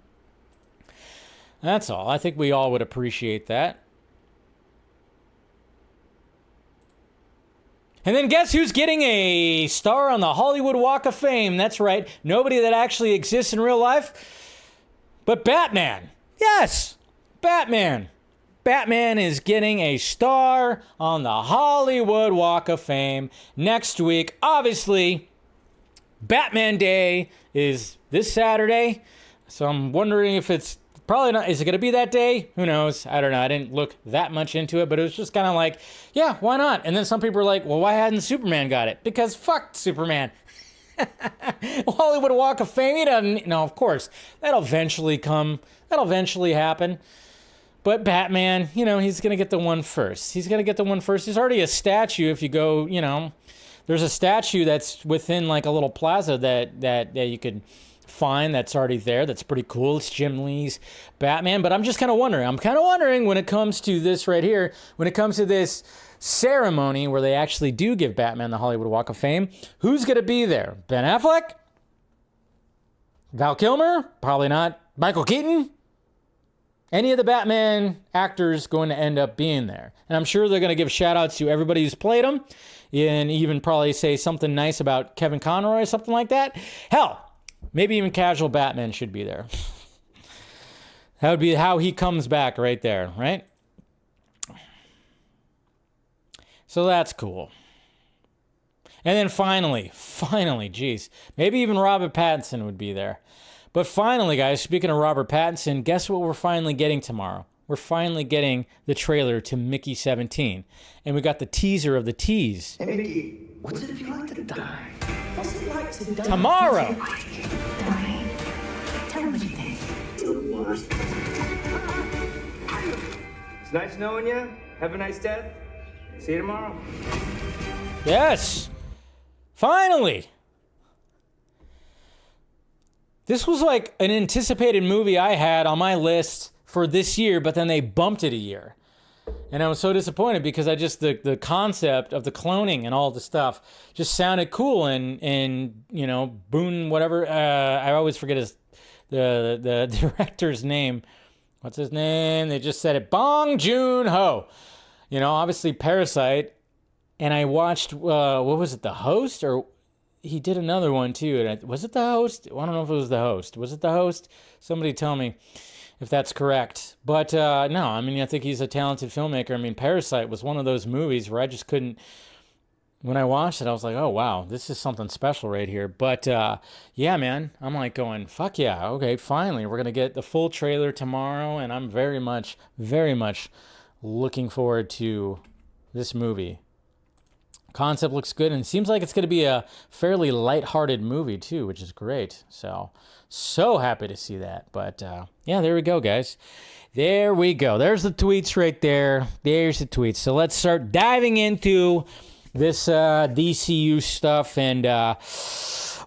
That's all. I think we all would appreciate that. And then guess who's getting a star on the Hollywood Walk of Fame? That's right, nobody that actually exists in real life, but Batman. Yes, Batman. Batman is getting a star on the Hollywood Walk of Fame next week. Obviously, Batman Day is this Saturday, so I'm wondering if it's probably not. Is it going to be that day? Who knows? I don't know. I didn't look that much into it, but it was just kind of like, yeah, why not? And then some people were like, well, why hadn't Superman got it? Because fuck Superman. Hollywood Walk of Fame, he doesn't. No, of course. That'll eventually come. That'll eventually happen. But Batman, he's going to get the one first. He's going to get the one first. There's already a statue. If you go, there's a statue that's within like a little plaza that you could find that's already there. That's pretty cool. It's Jim Lee's Batman. But I'm just kind of wondering. When it comes to this right here, when it comes to this ceremony where they actually do give Batman the Hollywood Walk of Fame, who's going to be there? Ben Affleck? Val Kilmer? Probably not. Michael Keaton? Any of the Batman actors going to end up being there. And I'm sure they're going to give shout outs to everybody who's played them and even probably say something nice about Kevin Conroy or something like that. Hell, maybe even Casual Batman should be there. That would be how he comes back right there, right? So that's cool. And then finally, geez, maybe even Robert Pattinson would be there. But finally, guys, speaking of Robert Pattinson, guess what we're finally getting tomorrow? We're finally getting the trailer to Mickey 17. And we got the teaser of the tease. Hey, Mickey, what's it feel like to die? What's it like to die? Tomorrow! Tell me what you think. orders. It's nice knowing you. Have a nice death. See you tomorrow. Yes. Finally. This was like an anticipated movie I had on my list for this year, but then they bumped it a year. And I was so disappointed because the concept of the cloning and all the stuff just sounded cool and you know, Boone, whatever, I always forget the director's name. What's his name? They just said it. Bong Joon-ho. You know, obviously Parasite. And I watched, what was it, The Host? Or he did another one too. Was it The Host? I don't know if it was The Host. Was it The Host? Somebody tell me if that's correct. But no, I mean, I think he's a talented filmmaker. I mean, Parasite was one of those movies where I just couldn't, when I watched it, I was like, oh, wow, this is something special right here. But yeah, man, I'm like going, fuck yeah, okay, finally, we're going to get the full trailer tomorrow, and I'm very much looking forward to this movie. Concept looks good, and it seems like it's going to be a fairly lighthearted movie too, which is great. So happy to see that. But yeah, there we go, guys. There we go. There's the tweets right there. There's the tweets. So let's start diving into this DCU stuff, and well,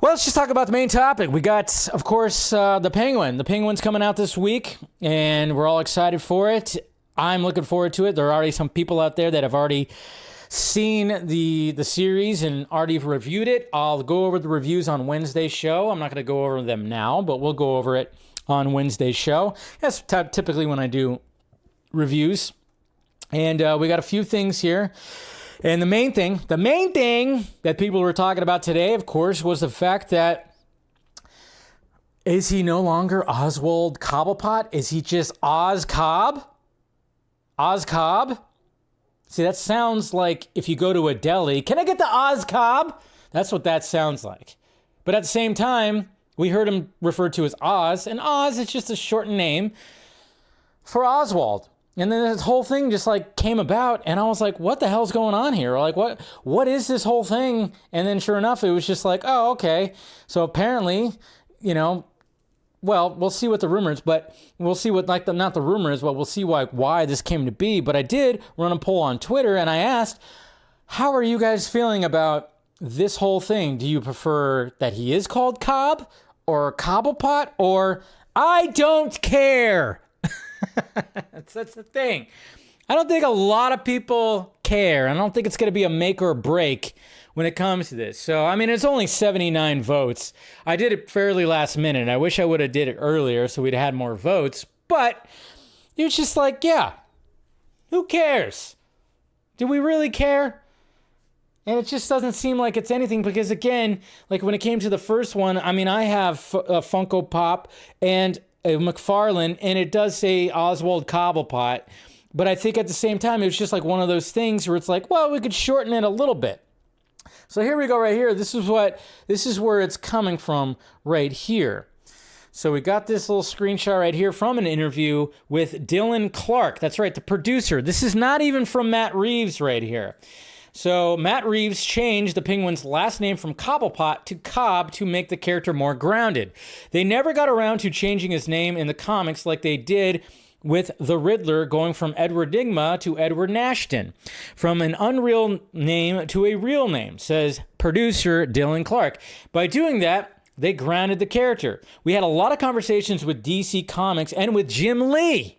let's just talk about the main topic. We got, of course, the Penguin. The Penguin's coming out this week, and we're all excited for it. I'm looking forward to it. There are already some people out there that have already seen the series and already reviewed it. I'll go over the reviews on Wednesday's show. I'm not going to go over them now, but we'll go over it on Wednesday's show. That's typically when I do reviews. And we got a few things here. And the main thing that people were talking about today, of course, was the fact that is he no longer Oswald Cobblepot? Is he just Oz Cobb? Oz Cobb? See, that sounds like if you go to a deli, can I get the Oz Cobb? That's what that sounds like. But at the same time, we heard him referred to as Oz, and Oz is just a short name for Oswald. And then this whole thing just like came about, and I was like, what the hell's going on here? Like, what is this whole thing? And then sure enough, it was just like, oh, okay. So apparently, you know, well, we'll see what the rumors, but we'll see what, like, not the rumors, but we'll see why this came to be. But I did run a poll on Twitter, and I asked, how are you guys feeling about this whole thing? Do you prefer that he is called Cobb or Cobblepot, or I don't care? That's the thing. I don't think a lot of people care. I don't think it's going to be a make or break when it comes to this. So, I mean, it's only 79 votes. I did it fairly last minute. I wish I would have did it earlier so we'd had more votes. But it was just like, yeah, who cares? Do we really care? And it just doesn't seem like it's anything because, again, like when it came to the first one, I mean, I have a Funko Pop and a McFarlane, and it does say Oswald Cobblepot. But I think at the same time, it was just like one of those things where it's like, well, we could shorten it a little bit. So here we go right here. This is where it's coming from right here. So we got this little screenshot right here from an interview with Dylan Clark. That's right, the producer. This is not even from Matt Reeves right here. So Matt Reeves changed the Penguin's last name from Cobblepot to Cobb to make the character more grounded. They never got around to changing his name in the comics like they did with the Riddler, going from Edward Nygma to Edward Nashton, from an unreal name to a real name, says producer Dylan Clark. By doing that, they grounded the character. We had a lot of conversations with DC Comics and with Jim Lee.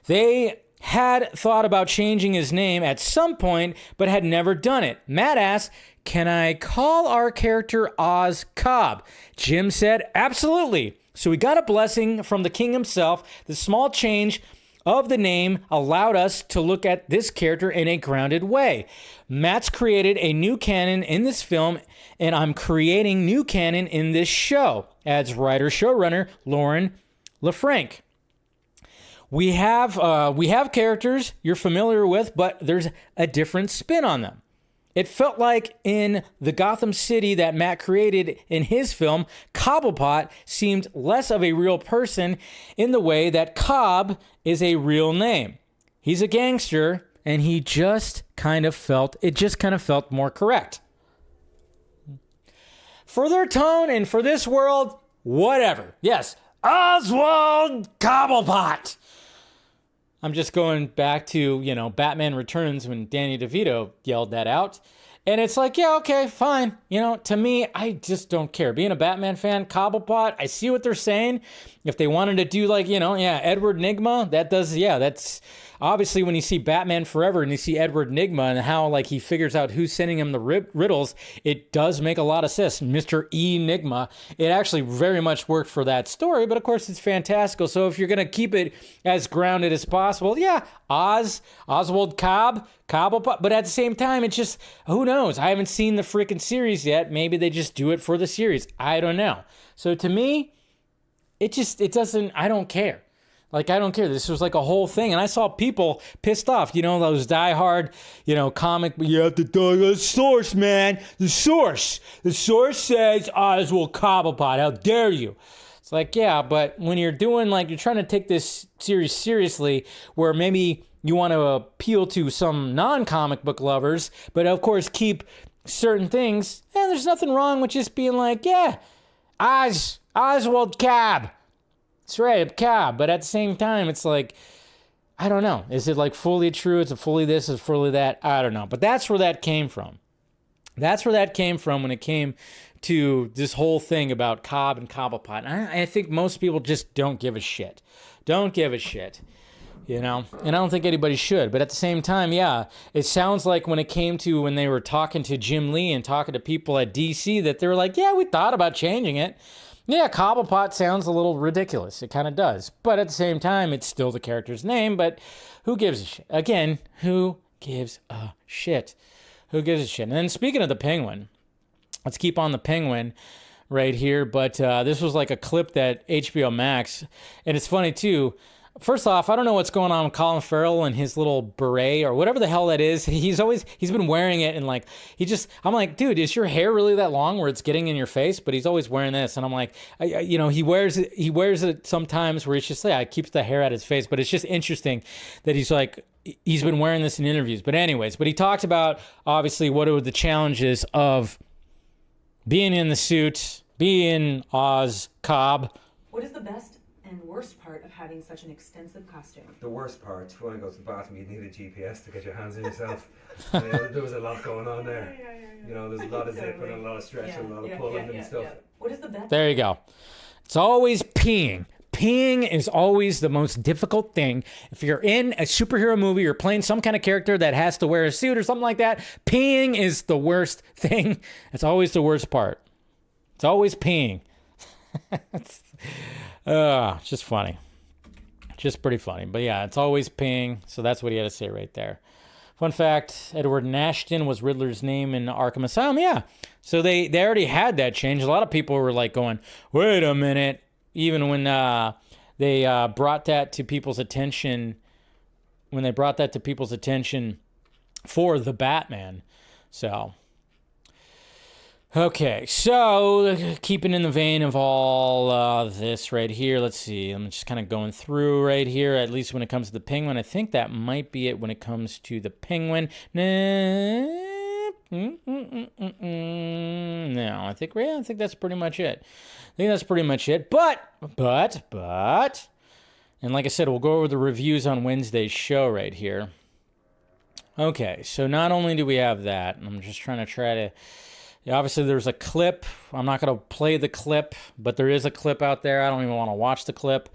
They had thought about changing his name at some point, but had never done it. Matt asked, can I call our character Oz Cobb? Jim said, absolutely. So we got a blessing from the king himself. The small change of the name allowed us to look at this character in a grounded way. Matt's created a new canon in this film, and I'm creating new canon in this show, adds writer-showrunner Lauren LaFranc. We have characters you're familiar with, but there's a different spin on them. It felt like in the Gotham City that Matt created in his film, Cobblepot seemed less of a real person in the way that Cobb is a real name. He's a gangster, and it just kind of felt more correct. For their tone and for this world, whatever. Yes, Oswald Cobblepot. I'm just going back to, you know, Batman Returns when Danny DeVito yelled that out. And it's like, yeah, okay, fine. You know, to me, I just don't care. Being a Batman fan, Cobblepot, I see what they're saying. If they wanted to do like, you know, yeah, Edward Nygma, that does, yeah, that's obviously when you see Batman Forever and you see Edward Nygma and how like he figures out who's sending him the riddles, it does make a lot of sense. Mr. Enigma, it actually very much worked for that story, but of course it's fantastical. So if you're going to keep it as grounded as possible, yeah, Oswald Cobblepot, but at the same time, it's just, who knows? I haven't seen the freaking series yet. Maybe they just do it for the series. I don't know. So to me, it doesn't, I don't care. Like, I don't care. This was like a whole thing. And I saw people pissed off, you know, those diehard, you know, comic, you have to do the source, man. The source says Oswald Cobblepot. How dare you? It's like, yeah, but when you're doing, like, you're trying to take this series seriously, where maybe you want to appeal to some non-comic book lovers, but of course keep certain things, and there's nothing wrong with just being like, yeah, Oswald Cobb. That's right, Cobb. But at the same time, it's like, I don't know. Is it like fully true? Is it fully this? Is it fully that? I don't know. But that's where that came from. That's where that came from when it came to this whole thing about Cobb and Cobblepot. I think most people just don't give a shit. Don't give a shit. You know? And I don't think anybody should. But at the same time, yeah, it sounds like when it came to when they were talking to Jim Lee and talking to people at DC that they were like, yeah, we thought about changing it. Yeah, Cobblepot sounds a little ridiculous. It kind of does. But at the same time, it's still the character's name. But who gives a shit? Again, who gives a shit? Who gives a shit? And then speaking of the Penguin, let's keep on the Penguin right here. But this was like a clip that HBO Max. And it's funny, too. First off, I don't know what's going on with Colin Farrell and his little beret or whatever the hell that is. He's been wearing it and like, I'm like, dude, is your hair really that long where it's getting in your face? But he's always wearing this. And I'm like, you know, he wears it sometimes where it's just like, keeps the hair out of his face. But it's just interesting that he's like, he's been wearing this in interviews. But anyways, he talked about obviously what are the challenges of being in the suit, being Oz Cobb. What is the best and worst part of having such an extensive costume? The worst part, when I go to the bathroom, you need a GPS to get your hands on yourself. There was a lot going on there. You know, there's a lot of zipping, a lot of stretching, a lot of pulling and stuff. What is the best? There you go. It's always peeing. Peeing is always the most difficult thing. If you're in a superhero movie, you're playing some kind of character that has to wear a suit or something like that, peeing is the worst thing. It's always the worst part. It's always peeing. It's just funny. Just pretty funny. But yeah, it's always peeing. So that's what he had to say right there. Fun fact, Edward Nashton was Riddler's name in Arkham Asylum. Yeah. So they already had that change. A lot of people were like going, wait a minute. Even when they brought that to people's attention, for the Batman. So, okay. So, keeping in the vein of all this right here, let's see. I'm just kind of going through right here, at least when it comes to the Penguin. I think that might be it when it comes to the Penguin. No, I think that's pretty much it. But, and like I said, we'll go over the reviews on Wednesday's show right here. Okay, so not only do we have that, I'm just trying to, obviously there's a clip. I'm not going to play the clip, but there is a clip out there. I don't even want to watch the clip.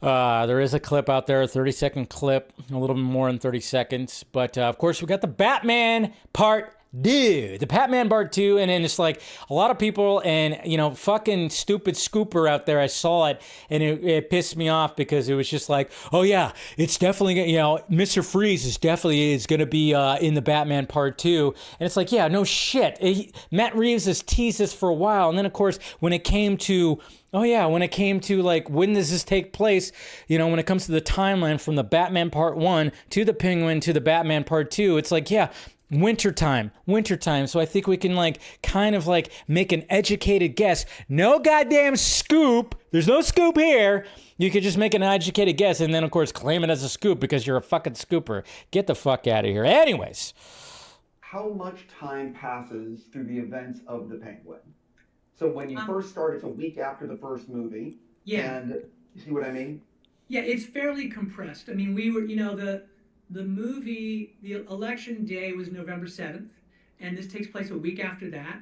There is a clip out there, a 30-second clip, a little bit more than 30 seconds. But, of course, we got the Batman Part 2, the Batman Part 2, and then it's like a lot of people and, you know, fucking stupid scooper out there, I saw it, and it pissed me off because it was just like, oh yeah, it's definitely, you know, Mr. Freeze is going to be in the Batman Part 2, and it's like, yeah, no shit. Matt Reeves has teased this for a while, and then of course, when it came to like, when does this take place? You know, when it comes to the timeline from the Batman Part 1 to the Penguin to the Batman Part 2, it's like, yeah, wintertime. So I think we can like kind of like make an educated guess. No goddamn scoop. There's no scoop here. You could just make an educated guess and then of course claim it as a scoop because you're a fucking scooper. Get the fuck out of here. Anyways. How much time passes through the events of the Penguin? So when you first start, it's a week after the first movie. Yeah. And you see what I mean? Yeah, it's fairly compressed. I mean, we were, the movie, the election day was November 7th, and this takes place a week after that,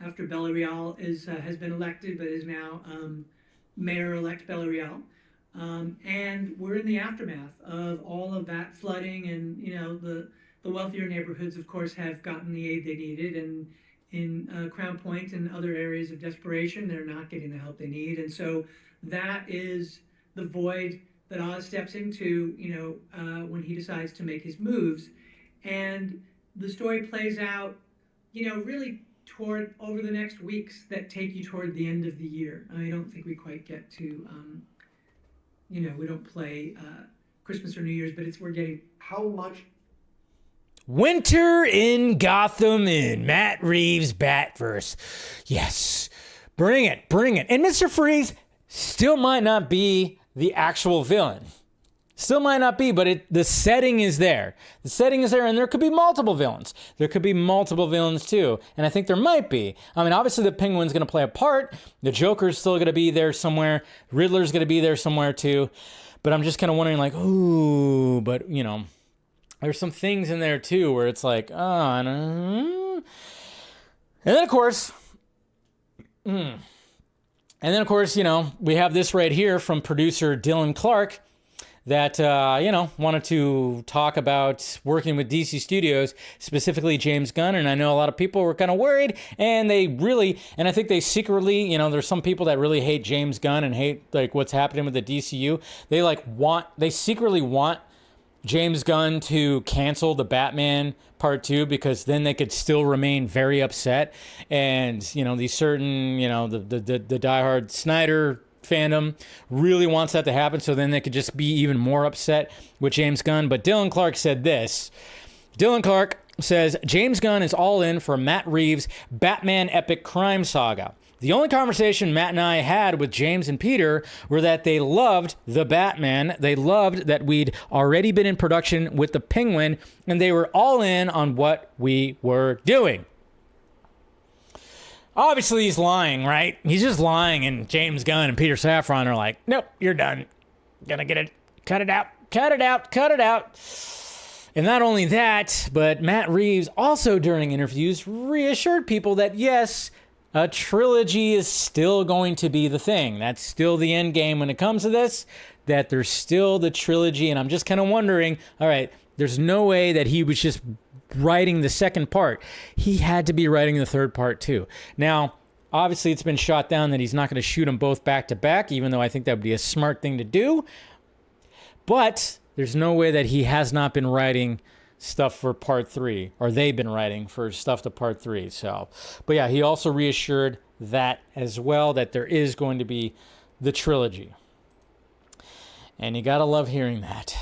after Villarreal has been elected, but is now Mayor-elect Villarreal. And we're in the aftermath of all of that flooding, and, the wealthier neighborhoods, of course, have gotten the aid they needed, and in Crown Point and other areas of desperation, they're not getting the help they need. And so that is the void that Oz steps into, when he decides to make his moves. And the story plays out, really toward over the next weeks that take you toward the end of the year. I don't think we quite get to, we don't play Christmas or New Year's, but we're getting... How much... Winter in Gotham in Matt Reeves' Batverse. Yes, bring it. And Mr. Freeze still might not be the actual villain. Still might not be, but the setting is there. The setting is there, and there could be multiple villains. There could be multiple villains, too. And I think there might be. I mean, obviously, the Penguin's going to play a part. The Joker's still going to be there somewhere. Riddler's going to be there somewhere, too. But I'm just kind of wondering, like, ooh, but, there's some things in there, too, where it's like, I don't know. And then, of course, we have this right here from producer Dylan Clark that, wanted to talk about working with DC Studios, specifically James Gunn. And I know a lot of people were kind of worried, and I think they secretly, there's some people that really hate James Gunn and hate, like, what's happening with the DCU. They secretly want James Gunn to cancel the Batman Part 2 because then they could still remain very upset. And, these certain, the diehard Snyder fandom really wants that to happen, so then they could just be even more upset with James Gunn. But Dylan Clark said this. Dylan Clark says, James Gunn is all in for Matt Reeves' Batman epic crime saga. The only conversation Matt and I had with James and Peter were that they loved the Batman. They loved that we'd already been in production with the Penguin, and they were all in on what we were doing. Obviously, he's lying, right? He's just lying, and James Gunn and Peter Safran are like, nope, you're done. Gonna get it. Cut it out. And not only that, but Matt Reeves also during interviews reassured people that, yes, a trilogy is still going to be the thing. That's still the end game when it comes to this, that there's still the trilogy. And I'm just kind of wondering, all right, there's no way that he was just writing the second part. He had to be writing the third part too. Now, obviously it's been shot down that he's not going to shoot them both back to back, even though I think that would be a smart thing to do. But there's no way that he has not been writing stuff for part 3, or they've been writing for stuff to part 3. So, but yeah, he also reassured that as well, that there is going to be the trilogy. And you gotta love hearing that.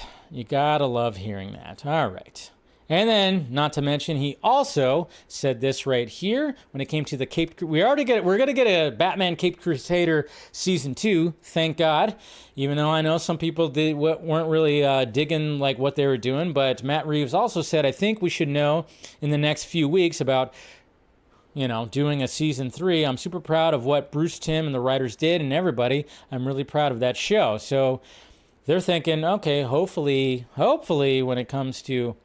All right. And then, not to mention, he also said this right here when it came to the we're going to get a Batman Caped Crusader Season 2, thank God. Even though I know some people weren't really digging like what they were doing. But Matt Reeves also said, I think we should know in the next few weeks about, doing a Season 3. I'm super proud of what Bruce Timm and the writers did, and everybody. I'm really proud of that show. So they're thinking, okay, hopefully when it comes to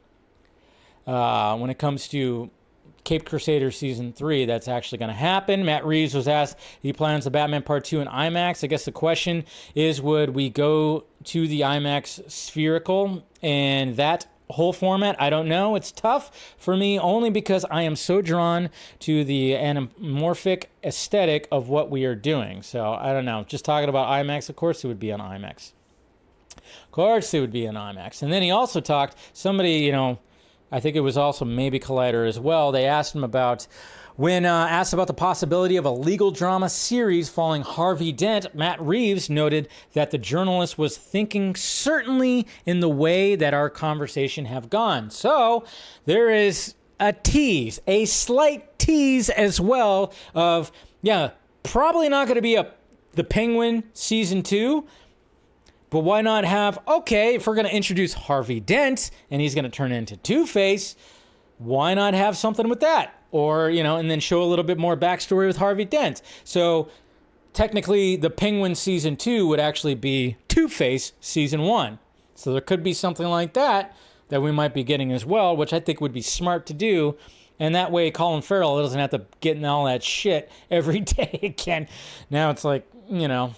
Caped Crusader Season 3, that's actually going to happen. Matt Reeves was asked if he plans the Batman Part 2 in IMAX. I guess the question is, would we go to the IMAX spherical and that whole format? I don't know. It's tough for me only because I am so drawn to the anamorphic aesthetic of what we are doing. So I don't know. Just talking about IMAX, of course it would be on IMAX. And then he also talked, somebody, I think it was also maybe Collider as well. They asked him about, when asked about the possibility of a legal drama series following Harvey Dent, Matt Reeves noted that the journalist was thinking certainly in the way that our conversation have gone. So there is a slight tease as well of, probably not going to be the Penguin Season 2, but why not have, if we're going to introduce Harvey Dent and he's going to turn into Two-Face, why not have something with that? Or, and then show a little bit more backstory with Harvey Dent. So technically the Penguin season 2 would actually be Two-Face season 1. So there could be something like that we might be getting as well, which I think would be smart to do. And that way Colin Farrell doesn't have to get in all that shit every day again. Now it's like, you know,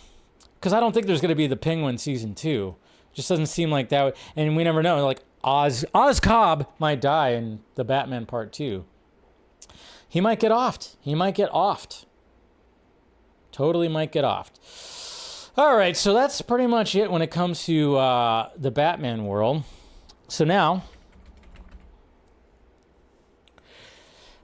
because I don't think there's going to be the Penguin season 2. Just doesn't seem like that. And we never know. Like Oz Cobb might die in the Batman Part 2. He might get offed. Totally might get offed. All right, so that's pretty much it when it comes to the Batman world. So now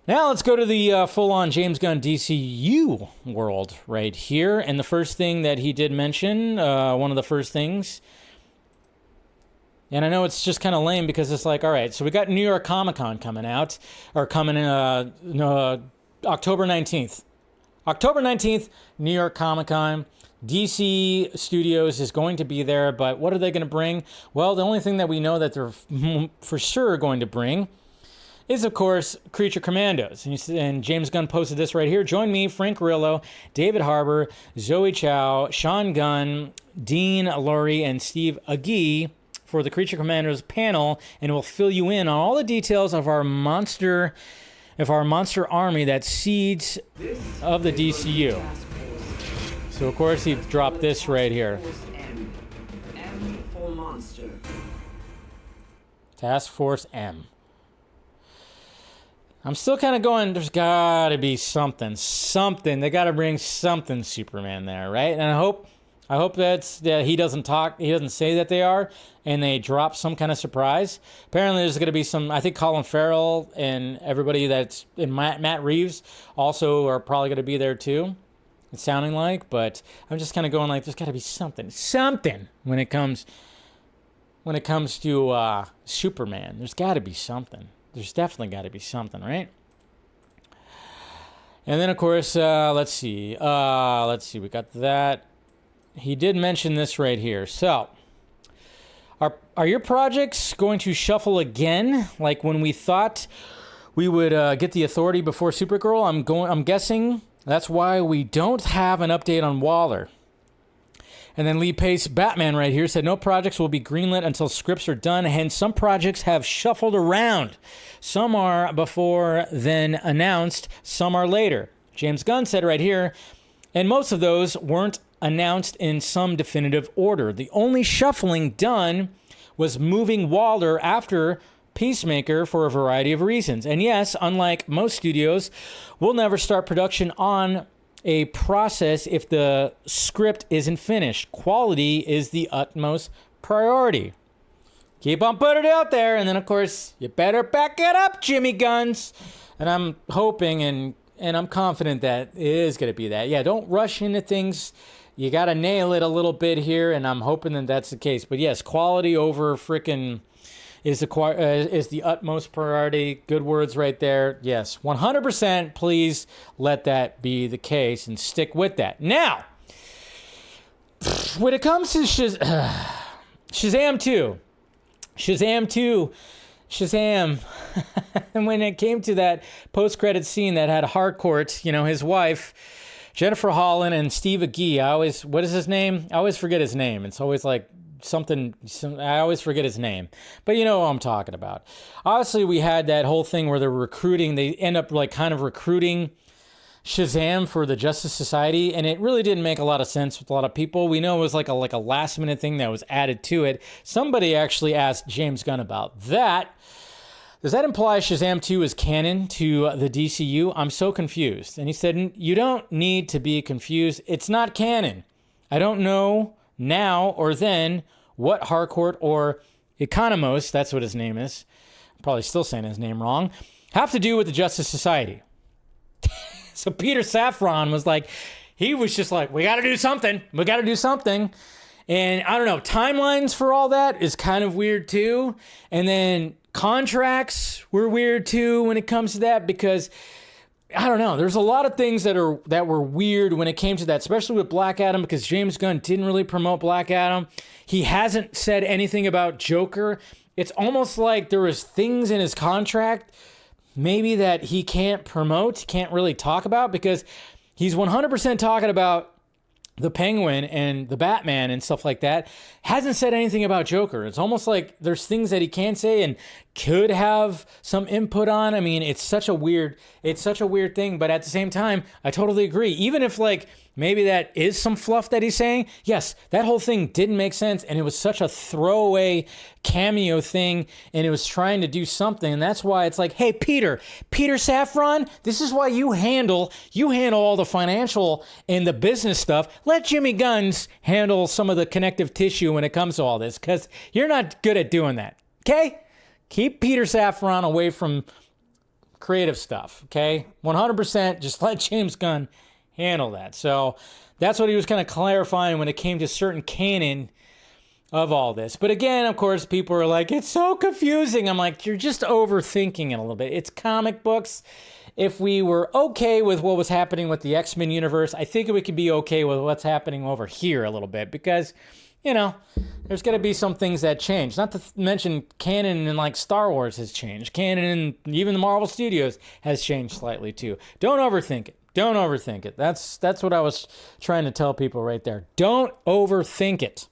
let's go to the full-on James Gunn DCU world right here. And the first thing that he did mention, one of the first things, and I know it's just kind of lame because it's like, all right, so we got New York Comic Con coming out, or coming in October 19th. October 19th, New York Comic Con. DC Studios is going to be there, but what are they going to bring? Well, the only thing that we know that they're for sure going to bring is, of course, Creature Commandos. And James Gunn posted this right here. Join me, Frank Grillo, David Harbour, Zoe Chow, Sean Gunn, Dean Laurie, and Steve Agee for the Creature Commandos panel, and we'll fill you in on all the details of our monster army that seeds of the DCU. So, of course, he dropped this right here. M for monster. Task Force M. I'm still kind of going, there's got to be something. They got to bring something Superman there, right? And I hope that he doesn't say that they are, and they drop some kind of surprise. Apparently there's going to be some, I think Colin Farrell and everybody that's in Matt Reeves also are probably going to be there too. It's sounding like, but I'm just kind of going like, there's got to be something when it comes to Superman. There's got to be something. There's definitely got to be something, right? And then, of course, let's see. We got that. He did mention this right here. So, are your projects going to shuffle again? Like when we thought we would get the Authority before Supergirl? I'm guessing that's why we don't have an update on Waller. And then Lee Pace, Batman right here, said no projects will be greenlit until scripts are done. Hence, some projects have shuffled around. Some are before then announced, some are later. James Gunn said right here, and most of those weren't announced in some definitive order. The only shuffling done was moving Waller after Peacemaker for a variety of reasons. And yes, unlike most studios, we'll never start production on a process if the script isn't finished. Quality is the utmost priority. Keep on putting it out there, and then of course you better back it up, Jimmy Guns. And I'm hoping and I'm confident that it is going to be that. Yeah, don't rush into things. You got to nail it a little bit here, and I'm hoping that that's the case. But yes, quality over frickin' is the utmost priority. Good words right there. Yes, 100%. Please let that be the case and stick with that. Now, when it comes to Shazam 2, and when it came to that post-credit scene that had Harcourt, his wife, Jennifer Holland, and Steve Agee, what is his name? I always forget his name. It's always like I always forget his name, but you know what I'm talking about. Obviously, we had that whole thing where they end up like kind of recruiting Shazam for the Justice Society, and it really didn't make a lot of sense with a lot of people. We know it was like a last minute thing that was added to it. Somebody actually asked James Gunn about that. Does that imply Shazam 2 is canon to the DCU? I'm so confused. And he said, you don't need to be confused. It's not canon. I don't know now or then what Harcourt or Economos, that's what his name is, I'm probably still saying his name wrong, have to do with the Justice Society. So Peter Safran he was just like, we got to do something. And I don't know, timelines for all that is kind of weird too. And then contracts were weird too when it comes to that, because I don't know, there's a lot of things that were weird when it came to that, especially with Black Adam, because James Gunn didn't really promote Black Adam. He hasn't said anything about Joker. It's almost like there was things in his contract maybe that he can't promote, can't really talk about, because he's 100% talking about the Penguin and the Batman and stuff like that, hasn't said anything about Joker. It's almost like there's things that he can say and could have some input on. I mean, it's such a weird thing, but at the same time, I totally agree. Even if like maybe that is some fluff that he's saying, yes, that whole thing didn't make sense, and it was such a throwaway cameo thing, and it was trying to do something, and that's why it's like, hey, Peter Safran, this is why you handle all the financial and the business stuff. Let Jimmy Guns handle some of the connective tissue when it comes to all this, because you're not good at doing that, okay? Keep Peter Safran away from creative stuff, okay? 100%, just let James Gunn handle that. So that's what he was kind of clarifying when it came to certain canon of all this. But again, of course, people are like, it's so confusing. I'm like, you're just overthinking it a little bit. It's comic books. If we were okay with what was happening with the X-Men universe, I think we could be okay with what's happening over here a little bit, because, you know, there's going to be some things that change. Not to mention canon and like Star Wars has changed. Canon and even the Marvel Studios has changed slightly too. Don't overthink it. Don't overthink it. That's what I was trying to tell people right there. Don't overthink it.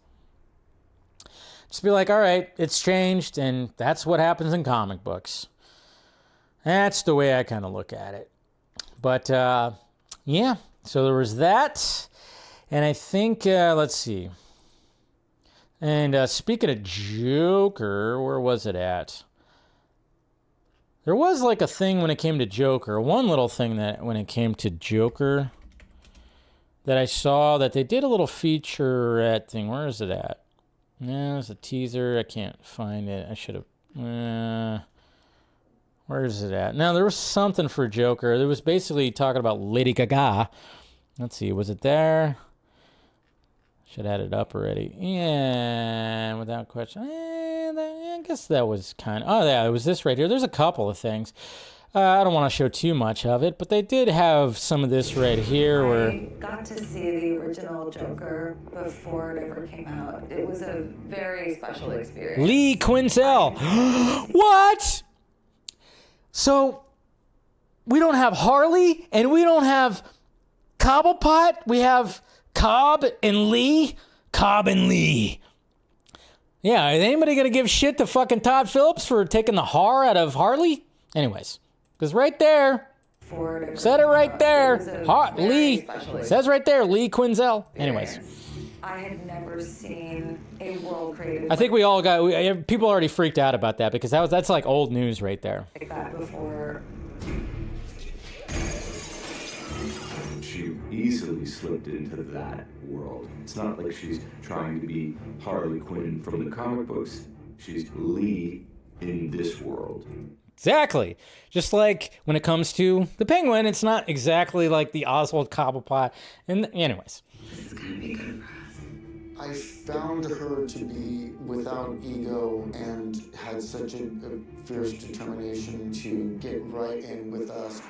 Just be like, all right, it's changed, and that's what happens in comic books. That's the way I kind of look at it. But, yeah, so there was that. And I think, let's see. And speaking of Joker, where was it at? There was like a thing when it came to Joker. One little thing that when it came to Joker that I saw that they did a little featurette thing. Where is it at? No, it's a teaser. I can't find it. I should have... where is it at? Now, there was something for Joker. There was basically talking about Lady Gaga. Let's see. Was it there? Should have had it up already. Yeah, without question. I guess that was kind of... Oh, yeah, it was this right here. There's a couple of things. I don't want to show too much of it, but they did have some of this right here where... I got to see the original Joker before it ever came out. It was a very special experience. Lee Quinzel. What? So, we don't have Harley, and we don't have Cobblepot. We have Cobb and Lee. Cobb and Lee. Yeah, is anybody going to give shit to fucking Todd Phillips for taking the har out of Harley? Anyways, because right there, said it right there. Lee, says right there, Lee Quinzel. Anyways. I had never seen a world created. I think we all got, people already freaked out about that because that's like old news right there. Like that before. She easily slipped into that world. It's not like she's trying to be Harley Quinn from the comic books. She's Lee in this world. Exactly. Just like when it comes to the Penguin, it's not exactly like the Oswald Cobblepot. And anyways. This is gonna be good for us. I found her to be without ego and had such a fierce determination to get right in with us.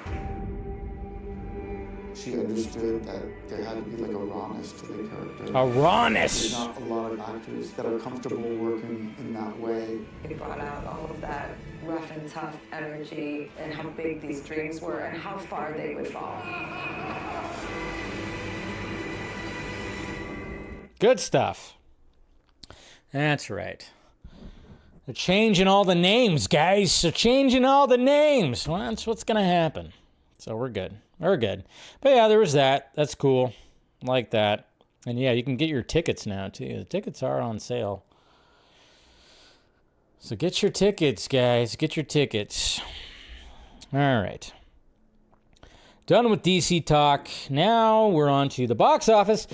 She understood that there had to be like a rawness to the character. A rawness! There's not a lot of actors that are comfortable working in that way. It brought out all of that rough and tough energy and how big these dreams were and how far they would fall. Good stuff. That's right. They're changing all the names, guys. They're changing all the names. Well, that's what's going to happen. So we're good. We're good. But yeah, there was that. That's cool. Like that. And yeah, you can get your tickets now, too. The tickets are on sale. So get your tickets, guys. Get your tickets. All right. Done with DC talk. Now we're on to the box office.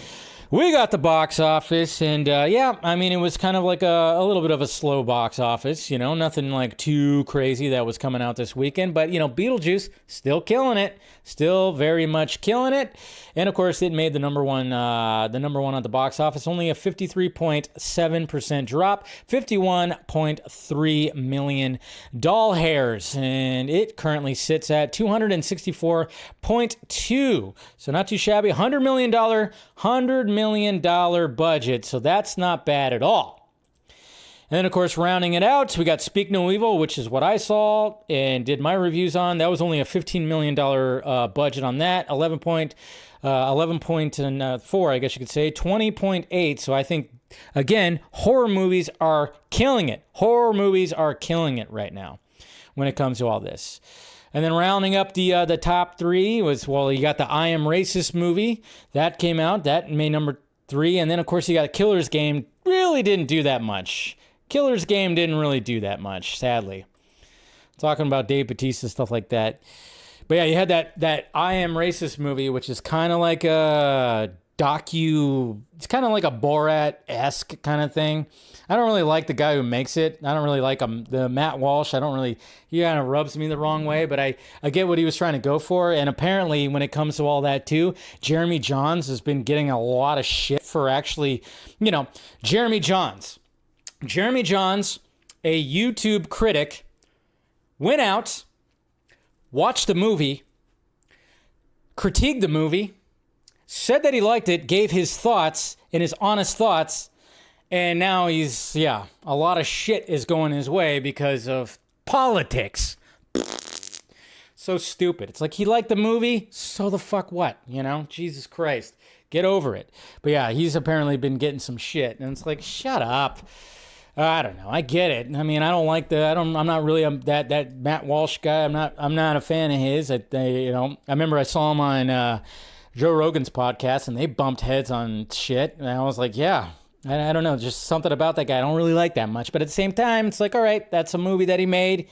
We got the box office, and yeah, I mean, it was kind of like a little bit of a slow box office, you know, nothing like too crazy that was coming out this weekend, but, you know, Beetlejuice, still killing it, still very much killing it, and of course, it made the number one at the box office, only a 53.7% drop, 51.3 million doll hairs, and it currently sits at 264.2, so not too shabby, $100 million budget, so that's not bad at all. And then, of course, rounding it out, we got Speak No Evil, which is what I saw and did my reviews on. That was only a $15 million budget on that. 11.4, I guess you could say. 20.8. So I think, again, horror movies are killing it. Horror movies are killing it right now when it comes to all this. And then rounding up the top three was, well, you got the I Am Racist movie. That came out. That made number 3. And then, of course, you got Killer's Game. Really didn't do that much. Killer's Game didn't really do that much, sadly. Talking about Dave Bautista, stuff like that. But yeah, you had that I Am Racist movie, which is kind of like a it's kind of like a Borat-esque kind of thing. I don't really like the guy who makes it. I don't really like the Matt Walsh. He kind of rubs me the wrong way, but I get what he was trying to go for. And apparently, when it comes to all that too, Jeremy Jahns has been getting a lot of shit for actually, Jeremy Jahns, a YouTube critic, went out, watched the movie, critiqued the movie, said that he liked it, gave his thoughts and his honest thoughts, and now a lot of shit is going his way because of politics. So stupid. It's like he liked the movie, so the fuck what? Jesus Christ. Get over it. But yeah, he's apparently been getting some shit, and it's like, shut up. I don't know. I get it. I mean, I don't like I'm not really that Matt Walsh guy. I'm not a fan of his. I remember I saw him on Joe Rogan's podcast, and they bumped heads on shit, and I was like, yeah, I don't know, just something about that guy I don't really like that much. But at the same time, it's like, all right, that's a movie that he made.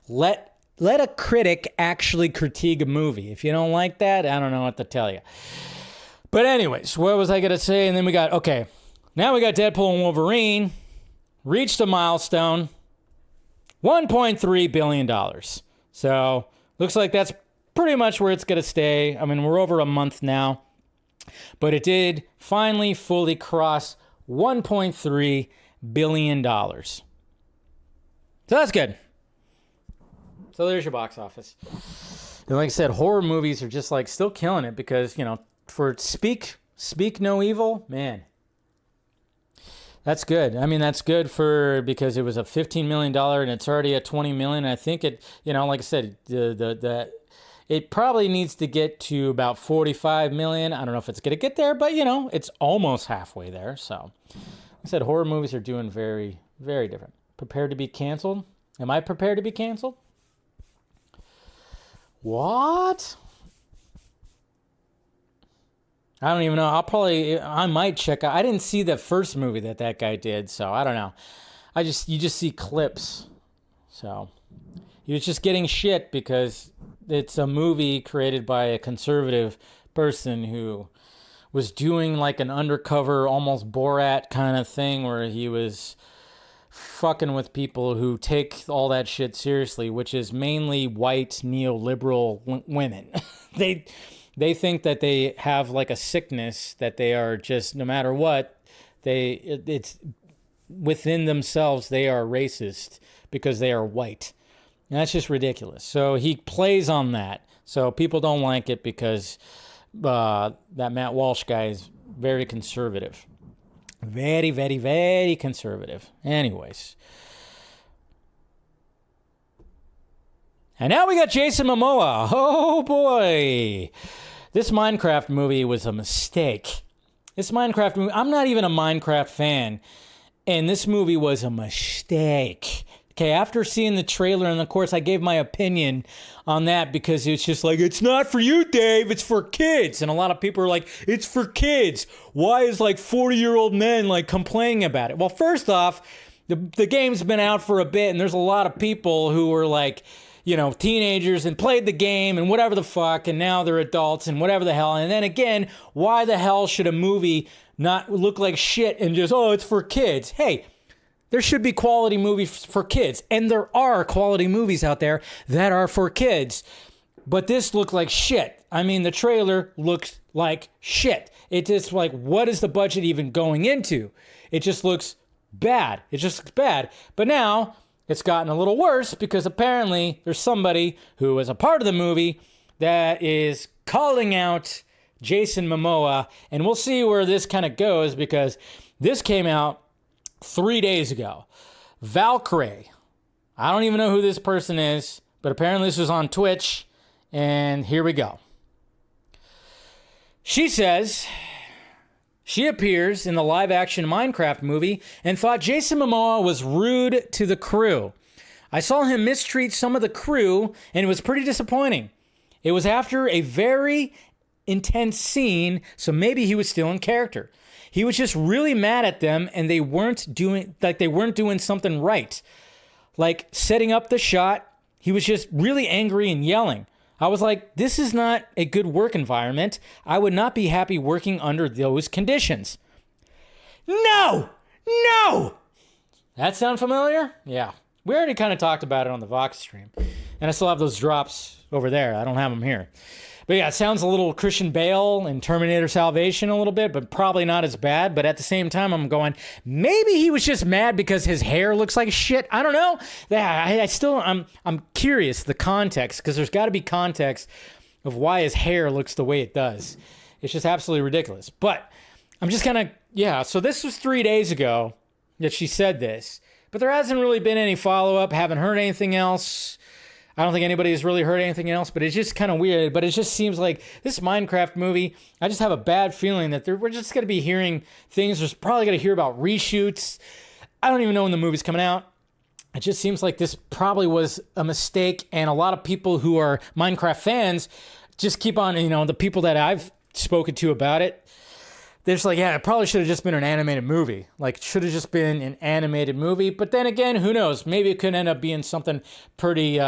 Let a critic actually critique a movie. If you don't like that, I don't know what to tell you. But anyways, what was I gonna say? And then we got Deadpool and Wolverine. Reached a milestone, $1.3 billion. So, looks like that's pretty much where it's going to stay. I mean, we're over a month now. But it did finally fully cross $1.3 billion. So, that's good. So, there's your box office. And like I said, horror movies are just like still killing it because, for Speak No Evil, man. That's good. I mean, that's good because it was a $15 million and it's already at $20 million. I think it, like I said, it probably needs to get to about $45 million. I don't know if it's going to get there, but it's almost halfway there. So, like I said, horror movies are doing very, very different. Prepared to be canceled? Am I prepared to be canceled? What? I don't even know. I might check out. I didn't see the first movie that guy did, so I don't know. You just see clips. So he was just getting shit because it's a movie created by a conservative person who was doing like an undercover, almost Borat kind of thing where he was fucking with people who take all that shit seriously, which is mainly white neoliberal women. They think that they have like a sickness that they are just, no matter what, it's within themselves, they are racist because they are white. And that's just ridiculous. So he plays on that. So people don't like it because that Matt Walsh guy is very conservative. Very, very, very conservative. Anyways. And now we got Jason Momoa. Oh boy. This Minecraft movie was a mistake. I'm not even a Minecraft fan. And this movie was a mistake. Okay, after seeing the trailer, and of course I gave my opinion on that because it's just like, it's not for you, Dave, it's for kids. And a lot of people are like, it's for kids. Why is like 40-year-old men like complaining about it? Well, first off, the game's been out for a bit, and there's a lot of people who are like, teenagers and played the game and whatever the fuck, and now they're adults and whatever the hell. And then again, why the hell should a movie not look like shit and just, it's for kids? Hey, there should be quality movies for kids. And there are quality movies out there that are for kids. But this looked like shit. I mean, the trailer looks like shit. It just like, what is the budget even going into? It just looks bad. But now it's gotten a little worse because apparently there's somebody who is a part of the movie that is calling out Jason Momoa. And we'll see where this kind of goes because this came out 3 days ago. Valkyrie. I don't even know who this person is, but apparently this was on Twitch, and here we go. She says she appears in the live-action Minecraft movie and thought Jason Momoa was rude to the crew. I saw him mistreat some of the crew, and it was pretty disappointing. It was after a very intense scene, so maybe he was still in character. He was just really mad at them, and they weren't doing something right. Like setting up the shot, he was just really angry and yelling. I was like, this is not a good work environment. I would not be happy working under those conditions. No! That sound familiar? Yeah. We already kind of talked about it on the Vox stream. And I still have those drops over there. I don't have them here. But yeah, it sounds a little Christian Bale and Terminator Salvation a little bit, but probably not as bad. But at the same time, I'm going, maybe he was just mad because his hair looks like shit. I don't know. Yeah, I'm curious the context, because there's got to be context of why his hair looks the way it does. It's just absolutely ridiculous. But I'm just kind of, yeah. So this was 3 days ago that she said this, but there hasn't really been any follow-up. Haven't heard anything else. I don't think anybody has really heard anything else, but it's just kind of weird. But it just seems like this Minecraft movie, I just have a bad feeling that we're just going to be hearing things. There's probably going to hear about reshoots. I don't even know when the movie's coming out. It just seems like this probably was a mistake. And a lot of people who are Minecraft fans just keep on, the people that I've spoken to about it, they're just like, yeah, it probably should have just been an animated movie. Like, it should have just been an animated movie. But then again, who knows? Maybe it could end up being something pretty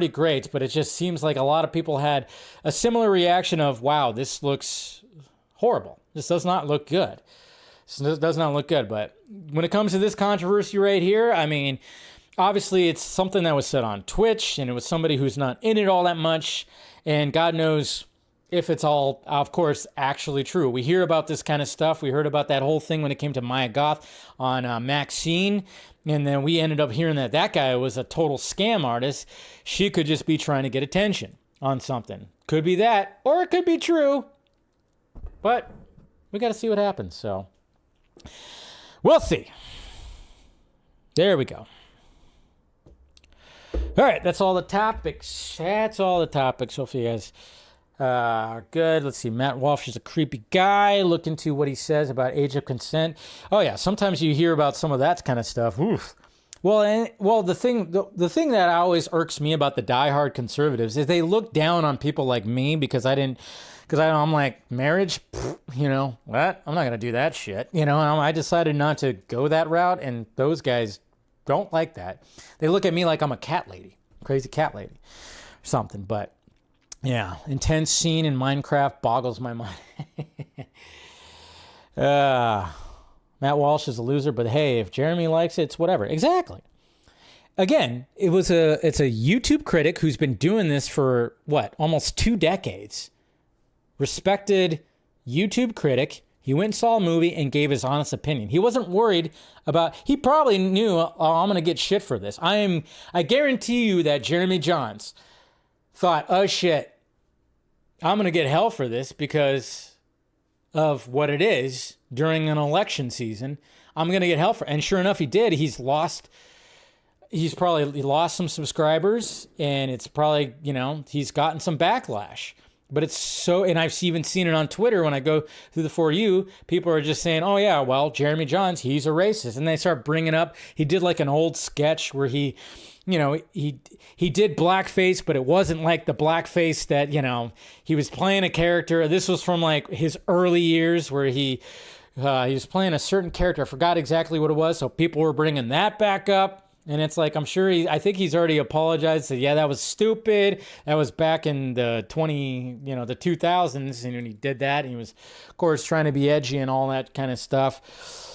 great. But it just seems like a lot of people had a similar reaction of, wow, this looks horrible. This does not look good. This does not look good. But when it comes to this controversy right here, I mean, obviously it's something that was said on Twitch, and it was somebody who's not in it all that much. And God knows if it's all, of course, actually true. We hear about this kind of stuff. We heard about that whole thing when it came to Maya Goth on Maxine. And then we ended up hearing that guy was a total scam artist. She could just be trying to get attention on something. Could be that, or it could be true. But we got to see what happens. So we'll see. There we go. All right, that's all the topics. Hopefully you guys... good. Let's see. Matt Walsh is a creepy guy. Look into what he says about age of consent. Oh yeah, sometimes you hear about some of that kind of stuff. Oof. Well, the thing that always irks me about the diehard conservatives is they look down on people like me because I'm like, marriage, what? I'm not gonna do that shit. And I decided not to go that route, and those guys don't like that. They look at me like I'm a cat lady, crazy cat lady, or something. But yeah, intense scene in Minecraft boggles my mind. Matt Walsh is a loser, but hey, if Jeremy likes it, it's whatever. Exactly. Again, it's a YouTube critic who's been doing this for almost 2 decades. Respected YouTube critic. He went and saw a movie and gave his honest opinion. He wasn't worried about. He probably knew, I'm gonna get shit for this. I guarantee you that Jeremy Johns thought, oh shit, I'm going to get hell for this because of what it is during an election season. I'm going to get hell for it. And sure enough, he did. He's probably lost some subscribers, and it's probably, he's gotten some backlash. But it's so, and I've even seen it on Twitter when I go through the For You, people are just saying, oh yeah, well, Jeremy Johns, he's a racist. And they start bringing up, he did like an old sketch where he did blackface, but it wasn't like the blackface that, he was playing a character. This was from like his early years where he was playing a certain character. I forgot exactly what it was. So people were bringing that back up. And it's like, I think he's already apologized. Said, yeah, that was stupid. That was back in the 2000s. And when he did that, and he was, of course, trying to be edgy and all that kind of stuff.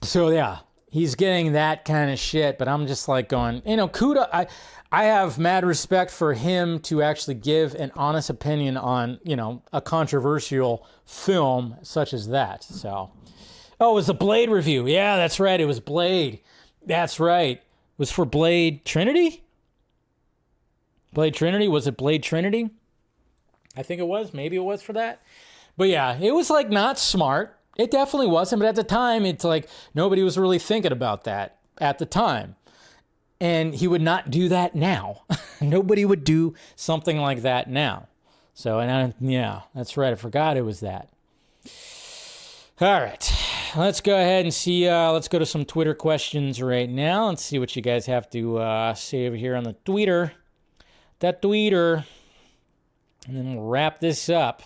So yeah, he's getting that kind of shit. But I'm just like going, kudos. I have mad respect for him to actually give an honest opinion on, a controversial film such as that. So, it was a Blade review. Yeah, that's right. It was Blade. That's right. Was for Blade Trinity? Blade Trinity? Was it Blade Trinity? I think it was. Maybe it was for that. But yeah, it was like not smart. It definitely wasn't. But at the time, it's like nobody was really thinking about that at the time. And he would not do that now. Nobody would do something like that now. So, yeah, that's right. I forgot it was that. All right. Let's go ahead and see. Let's go to some Twitter questions right now. Let's see what you guys have to say over here on the Twitter. That Twitter. And then we'll wrap this up.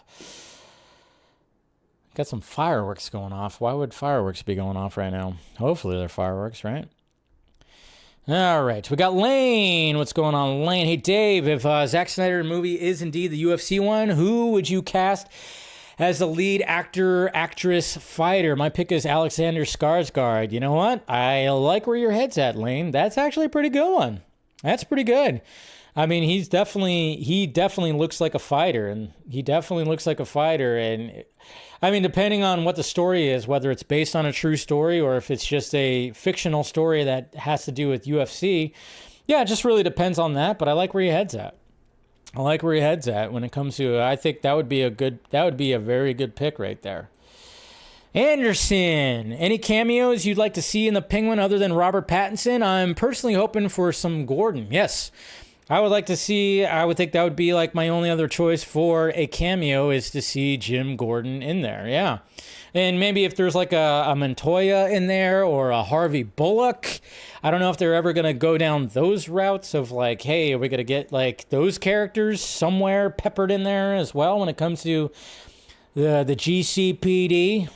Got some fireworks going off. Why would fireworks be going off right now? Hopefully they're fireworks, right? All right. We got Lane. What's going on, Lane? Hey, Dave, if Zack Snyder movie is indeed the UFC one, who would you cast as the lead actor, actress, fighter? My pick is Alexander Skarsgård. You know what? I like where your head's at, Lane. That's actually a pretty good one. That's pretty good. I mean, he definitely looks like a fighter, and I mean, depending on what the story is, whether it's based on a true story or if it's just a fictional story that has to do with UFC, yeah, it just really depends on that. But I like where your head's at. I like where your head's at when it comes to. I think that would be a very good pick right there. Anderson, any cameos you'd like to see in the Penguin other than Robert Pattinson? I'm personally hoping for some Gordon. Yes. I would like to see, I would think that would be like my only other choice for a cameo is to see Jim Gordon in there. Yeah. And maybe if there's like a Montoya in there or a Harvey Bullock, I don't know if they're ever going to go down those routes of like, hey, are we going to get like those characters somewhere peppered in there as well when it comes to the GCPD?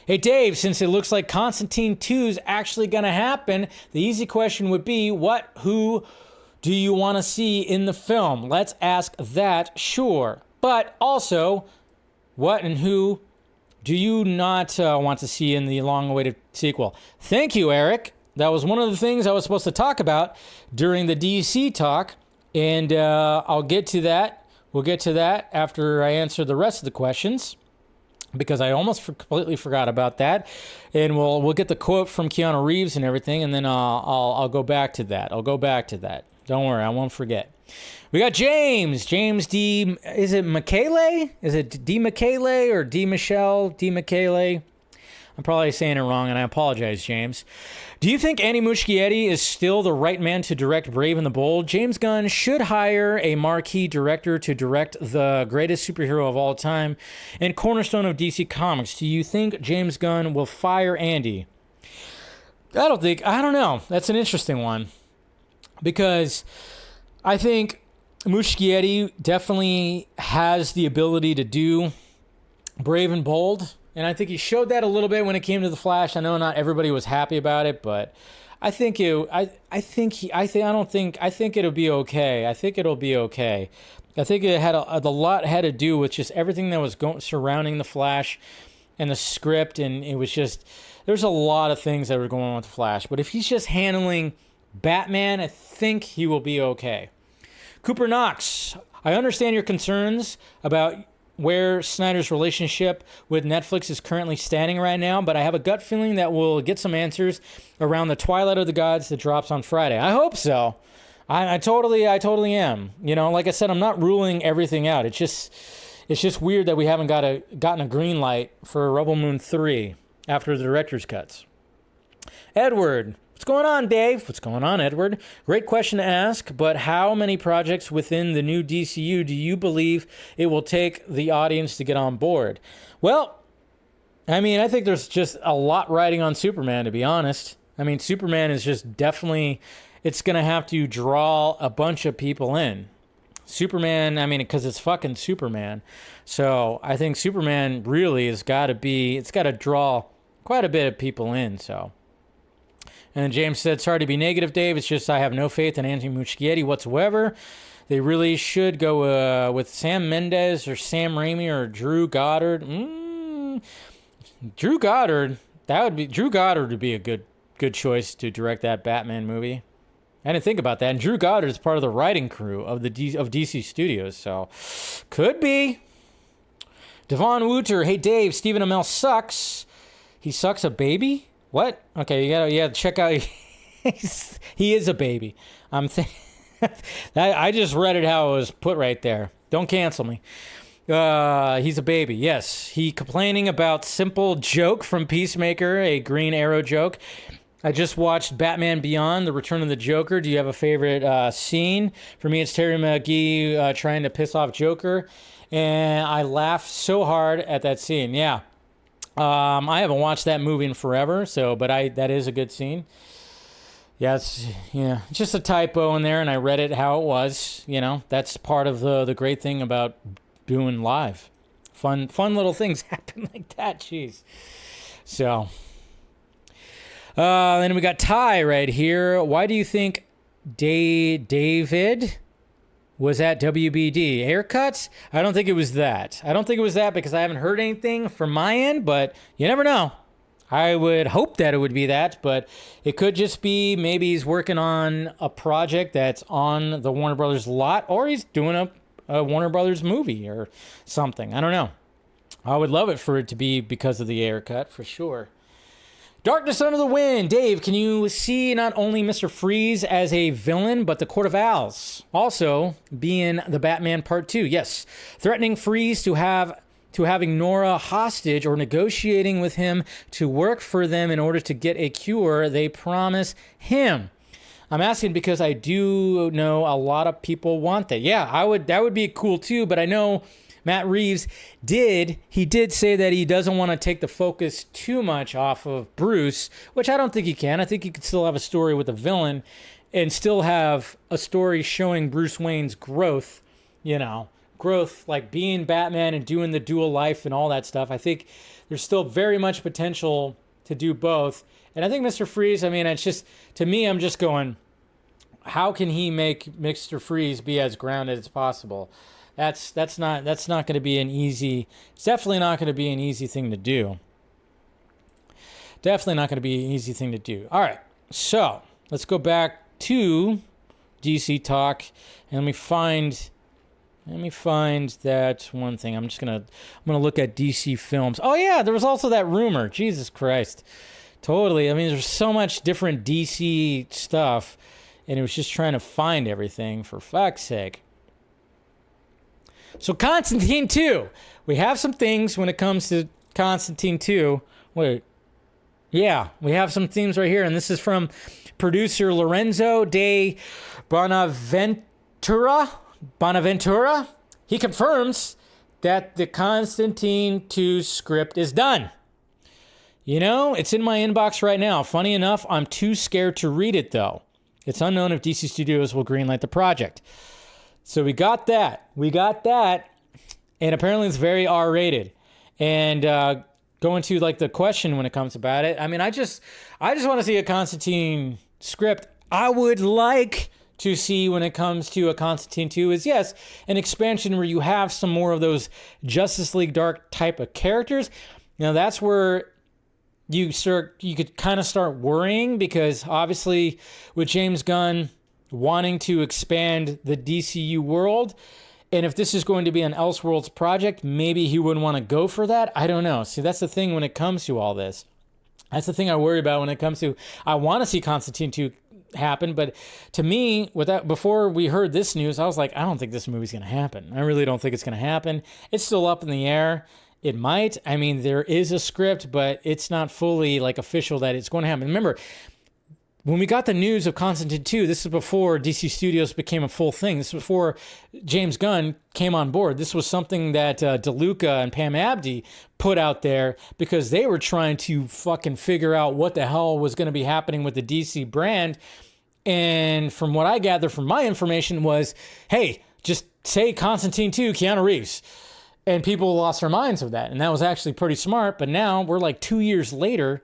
Hey, Dave, since it looks like Constantine 2 is actually going to happen, the easy question would be, who do you want to see in the film? Let's ask that, sure. But also, what and who do you not want to see in the long-awaited sequel? Thank you, Eric. That was one of the things I was supposed to talk about during the DC talk, and I'll get to that. We'll get to that after I answer the rest of the questions, because I almost completely forgot about that. And we'll get the quote from Keanu Reeves and everything, and then I'll go back to that. Don't worry, I won't forget. We got James D. Is it Michele? Is it D. Michele or D. Michelle? D. Michele? I'm probably saying it wrong, and I apologize, James. Do you think Andy Muschietti is still the right man to direct Brave and the Bold? James Gunn should hire a marquee director to direct the greatest superhero of all time and cornerstone of DC Comics. Do you think James Gunn will fire Andy? I don't know. That's an interesting one, because I think Muschietti definitely has the ability to do Brave and Bold. And I think he showed that a little bit when it came to The Flash. I know not everybody was happy about it, but I think it'll be okay. I think it had a lot had to do with just everything that was surrounding The Flash and the script, and it was just, there's a lot of things that were going on with The Flash. But if he's just handling Batman, I think he will be okay. Cooper Knox, I understand your concerns about where Snyder's relationship with Netflix is currently standing right now, but I have a gut feeling that we'll get some answers around the Twilight of the Gods that drops on Friday. I hope so. I totally am. You know, like I said, I'm not ruling everything out. It's just weird that we haven't gotten a green light for Rebel Moon 3 after the director's cuts. Edward, what's going on, Dave? What's going on, Edward? Great question to ask, but how many projects within the new DCU do you believe it will take the audience to get on board? Well, I mean, I think there's just a lot riding on Superman, to be honest. I mean, Superman is just definitely, it's going to have to draw a bunch of people in. Superman, I mean, because it's fucking Superman. So I think Superman really has got to draw quite a bit of people in, so. And James said, sorry to be negative, Dave. It's just I have no faith in Andy Muschietti whatsoever. They really should go with Sam Mendes or Sam Raimi or Drew Goddard. Drew Goddard would be a good choice to direct that Batman movie. I didn't think about that. And Drew Goddard is part of the writing crew of DC Studios, so could be. Devon Wooter, hey Dave, Stephen Amell sucks. He sucks a baby? What? Okay, you gotta check out. He is a baby. I just read it how it was put right there. Don't cancel me. He's a baby. Yes, he complaining about simple joke from Peacemaker, a Green Arrow joke. I just watched Batman Beyond, The Return of the Joker. Do you have a favorite scene? For me, it's Terry McGee trying to piss off Joker. And I laughed so hard at that scene. Yeah. I haven't watched that movie in forever, but that is a good scene. Yeah, it's just a typo in there, and I read it how it was. That's part of the great thing about doing live. Fun little things happen like that. Jeez. So, then we got Ty right here. Why do you think David was at WBD? Haircuts? I don't think it was that. Because I haven't heard anything from my end, but you never know. I would hope that it would be that, but it could just be maybe he's working on a project that's on the Warner Brothers lot, or he's doing a Warner Brothers movie or something. I don't know. I would love it for it to be because of the haircut, for sure. Darkness Under the Wind. Dave, can you see not only Mr. Freeze as a villain, but the Court of Owls also being the Batman Part 2? Yes. Threatening Freeze to having Nora hostage or negotiating with him to work for them in order to get a cure they promise him. I'm asking because I do know a lot of people want that. Yeah, that would be cool too, but I know Matt Reeves did say that he doesn't want to take the focus too much off of Bruce, which I don't think he can. I think he could still have a story with a villain and still have a story showing Bruce Wayne's growth, growth like being Batman and doing the dual life and all that stuff. I think there's still very much potential to do both. And I think Mr. Freeze, it's just, to me, I'm just going, how can he make Mr. Freeze be as grounded as possible? That's not going to be an easy. It's definitely not going to be an easy thing to do. Definitely not going to be an easy thing to do. All right, so let's go back to DC talk, and let me find that one thing. I'm gonna look at DC films. Oh yeah, there was also that rumor. Jesus Christ, totally. There's so much different DC stuff, and it was just trying to find everything for fuck's sake. So Constantine 2. We have some things when it comes to Constantine 2. Wait. Yeah, we have some themes right here, and this is from producer Lorenzo de Bonaventura. He confirms that the Constantine 2 script is done. It's in my inbox right now. Funny enough, I'm too scared to read it, though. It's unknown if DC Studios will greenlight the project. So we got that. And apparently it's very R-rated. And going to the question when it comes about it, I just want to see a Constantine script. I would like to see when it comes to a Constantine 2 is, yes, an expansion where you have some more of those Justice League Dark type of characters. Now that's where you could kind of start worrying, because obviously with James Gunn wanting to expand the DCU world, and if this is going to be an Elseworlds project, maybe he wouldn't want to go for that. I don't know. See, that's the thing when it comes to all this. That's the thing I worry about when it comes to, I want to see Constantine 2 happen, but to me, before we heard this news, I was like, I don't think this movie's going to happen. I really don't think it's going to happen. It's still up in the air. It might. There is a script, but it's not fully official that it's going to happen. Remember, when we got the news of Constantine 2, this is before DC Studios became a full thing. This is before James Gunn came on board. This was something that DeLuca and Pam Abdi put out there because they were trying to fucking figure out what the hell was going to be happening with the DC brand. And from what I gathered from my information was, hey, just say Constantine 2, Keanu Reeves. And people lost their minds with that. And that was actually pretty smart. But now we're 2 years later.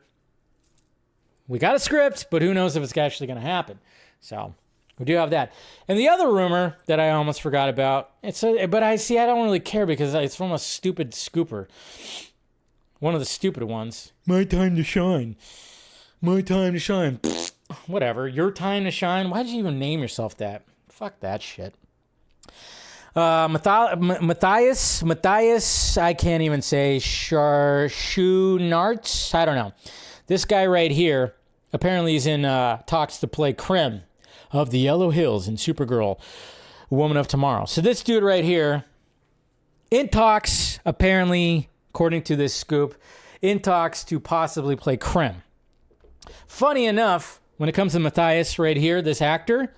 We got a script, but who knows if it's actually going to happen. So we do have that. And the other rumor that I almost forgot about, I don't really care because it's from a stupid scooper. One of the stupid ones. My time to shine. Whatever. Your time to shine. Why did you even name yourself that? Fuck that shit. Matthias, I can't even say Schunarts. I don't know. This guy right here, apparently he's in talks to play Krem of the Yellow Hills in Supergirl, Woman of Tomorrow. So this dude right here, in talks, apparently, according to this scoop, in talks to possibly play Krem. Funny enough, when it comes to Matthias right here, this actor,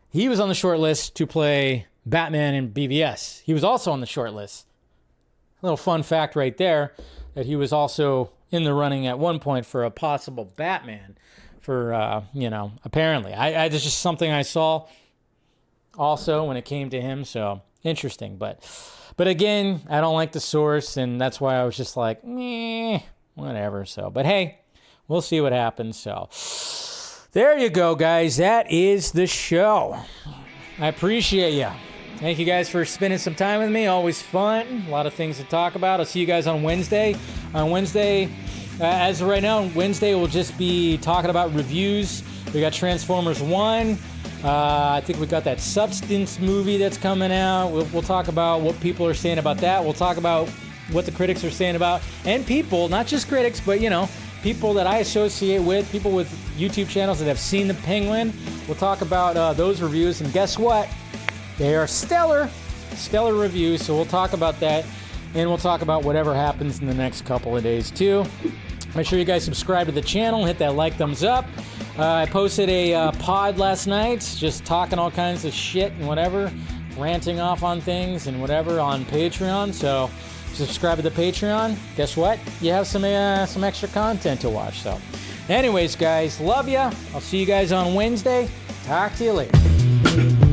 he was on the short list to play Batman in BVS. He was also on the short list. A little fun fact right there, that he was also in the running at one point for a possible Batman for, apparently. It's just something I saw also when it came to him, so interesting. But again, I don't like the source, and that's why I was just like, whatever. So, but hey, we'll see what happens. So there you go, guys. That is the show. I appreciate you. Thank you guys for spending some time with me. Always fun. A lot of things to talk about. I'll see you guys on Wednesday. On Wednesday, as of right now, Wednesday we'll just be talking about reviews. We got Transformers 1. I think we got that Substance movie that's coming out. We'll talk about what people are saying about that. We'll talk about what the critics are saying about, and people, not just critics, but, people that I associate with, people with YouTube channels that have seen The Penguin. We'll talk about those reviews, and guess what? They are stellar reviews, so we'll talk about that, and we'll talk about whatever happens in the next couple of days, too. Make sure you guys subscribe to the channel, hit that like, thumbs up. I posted a pod last night, just talking all kinds of shit and whatever, ranting off on things and whatever on Patreon, so subscribe to the Patreon. Guess what? You have some extra content to watch, so. Anyways, guys, love ya. I'll see you guys on Wednesday. Talk to you later.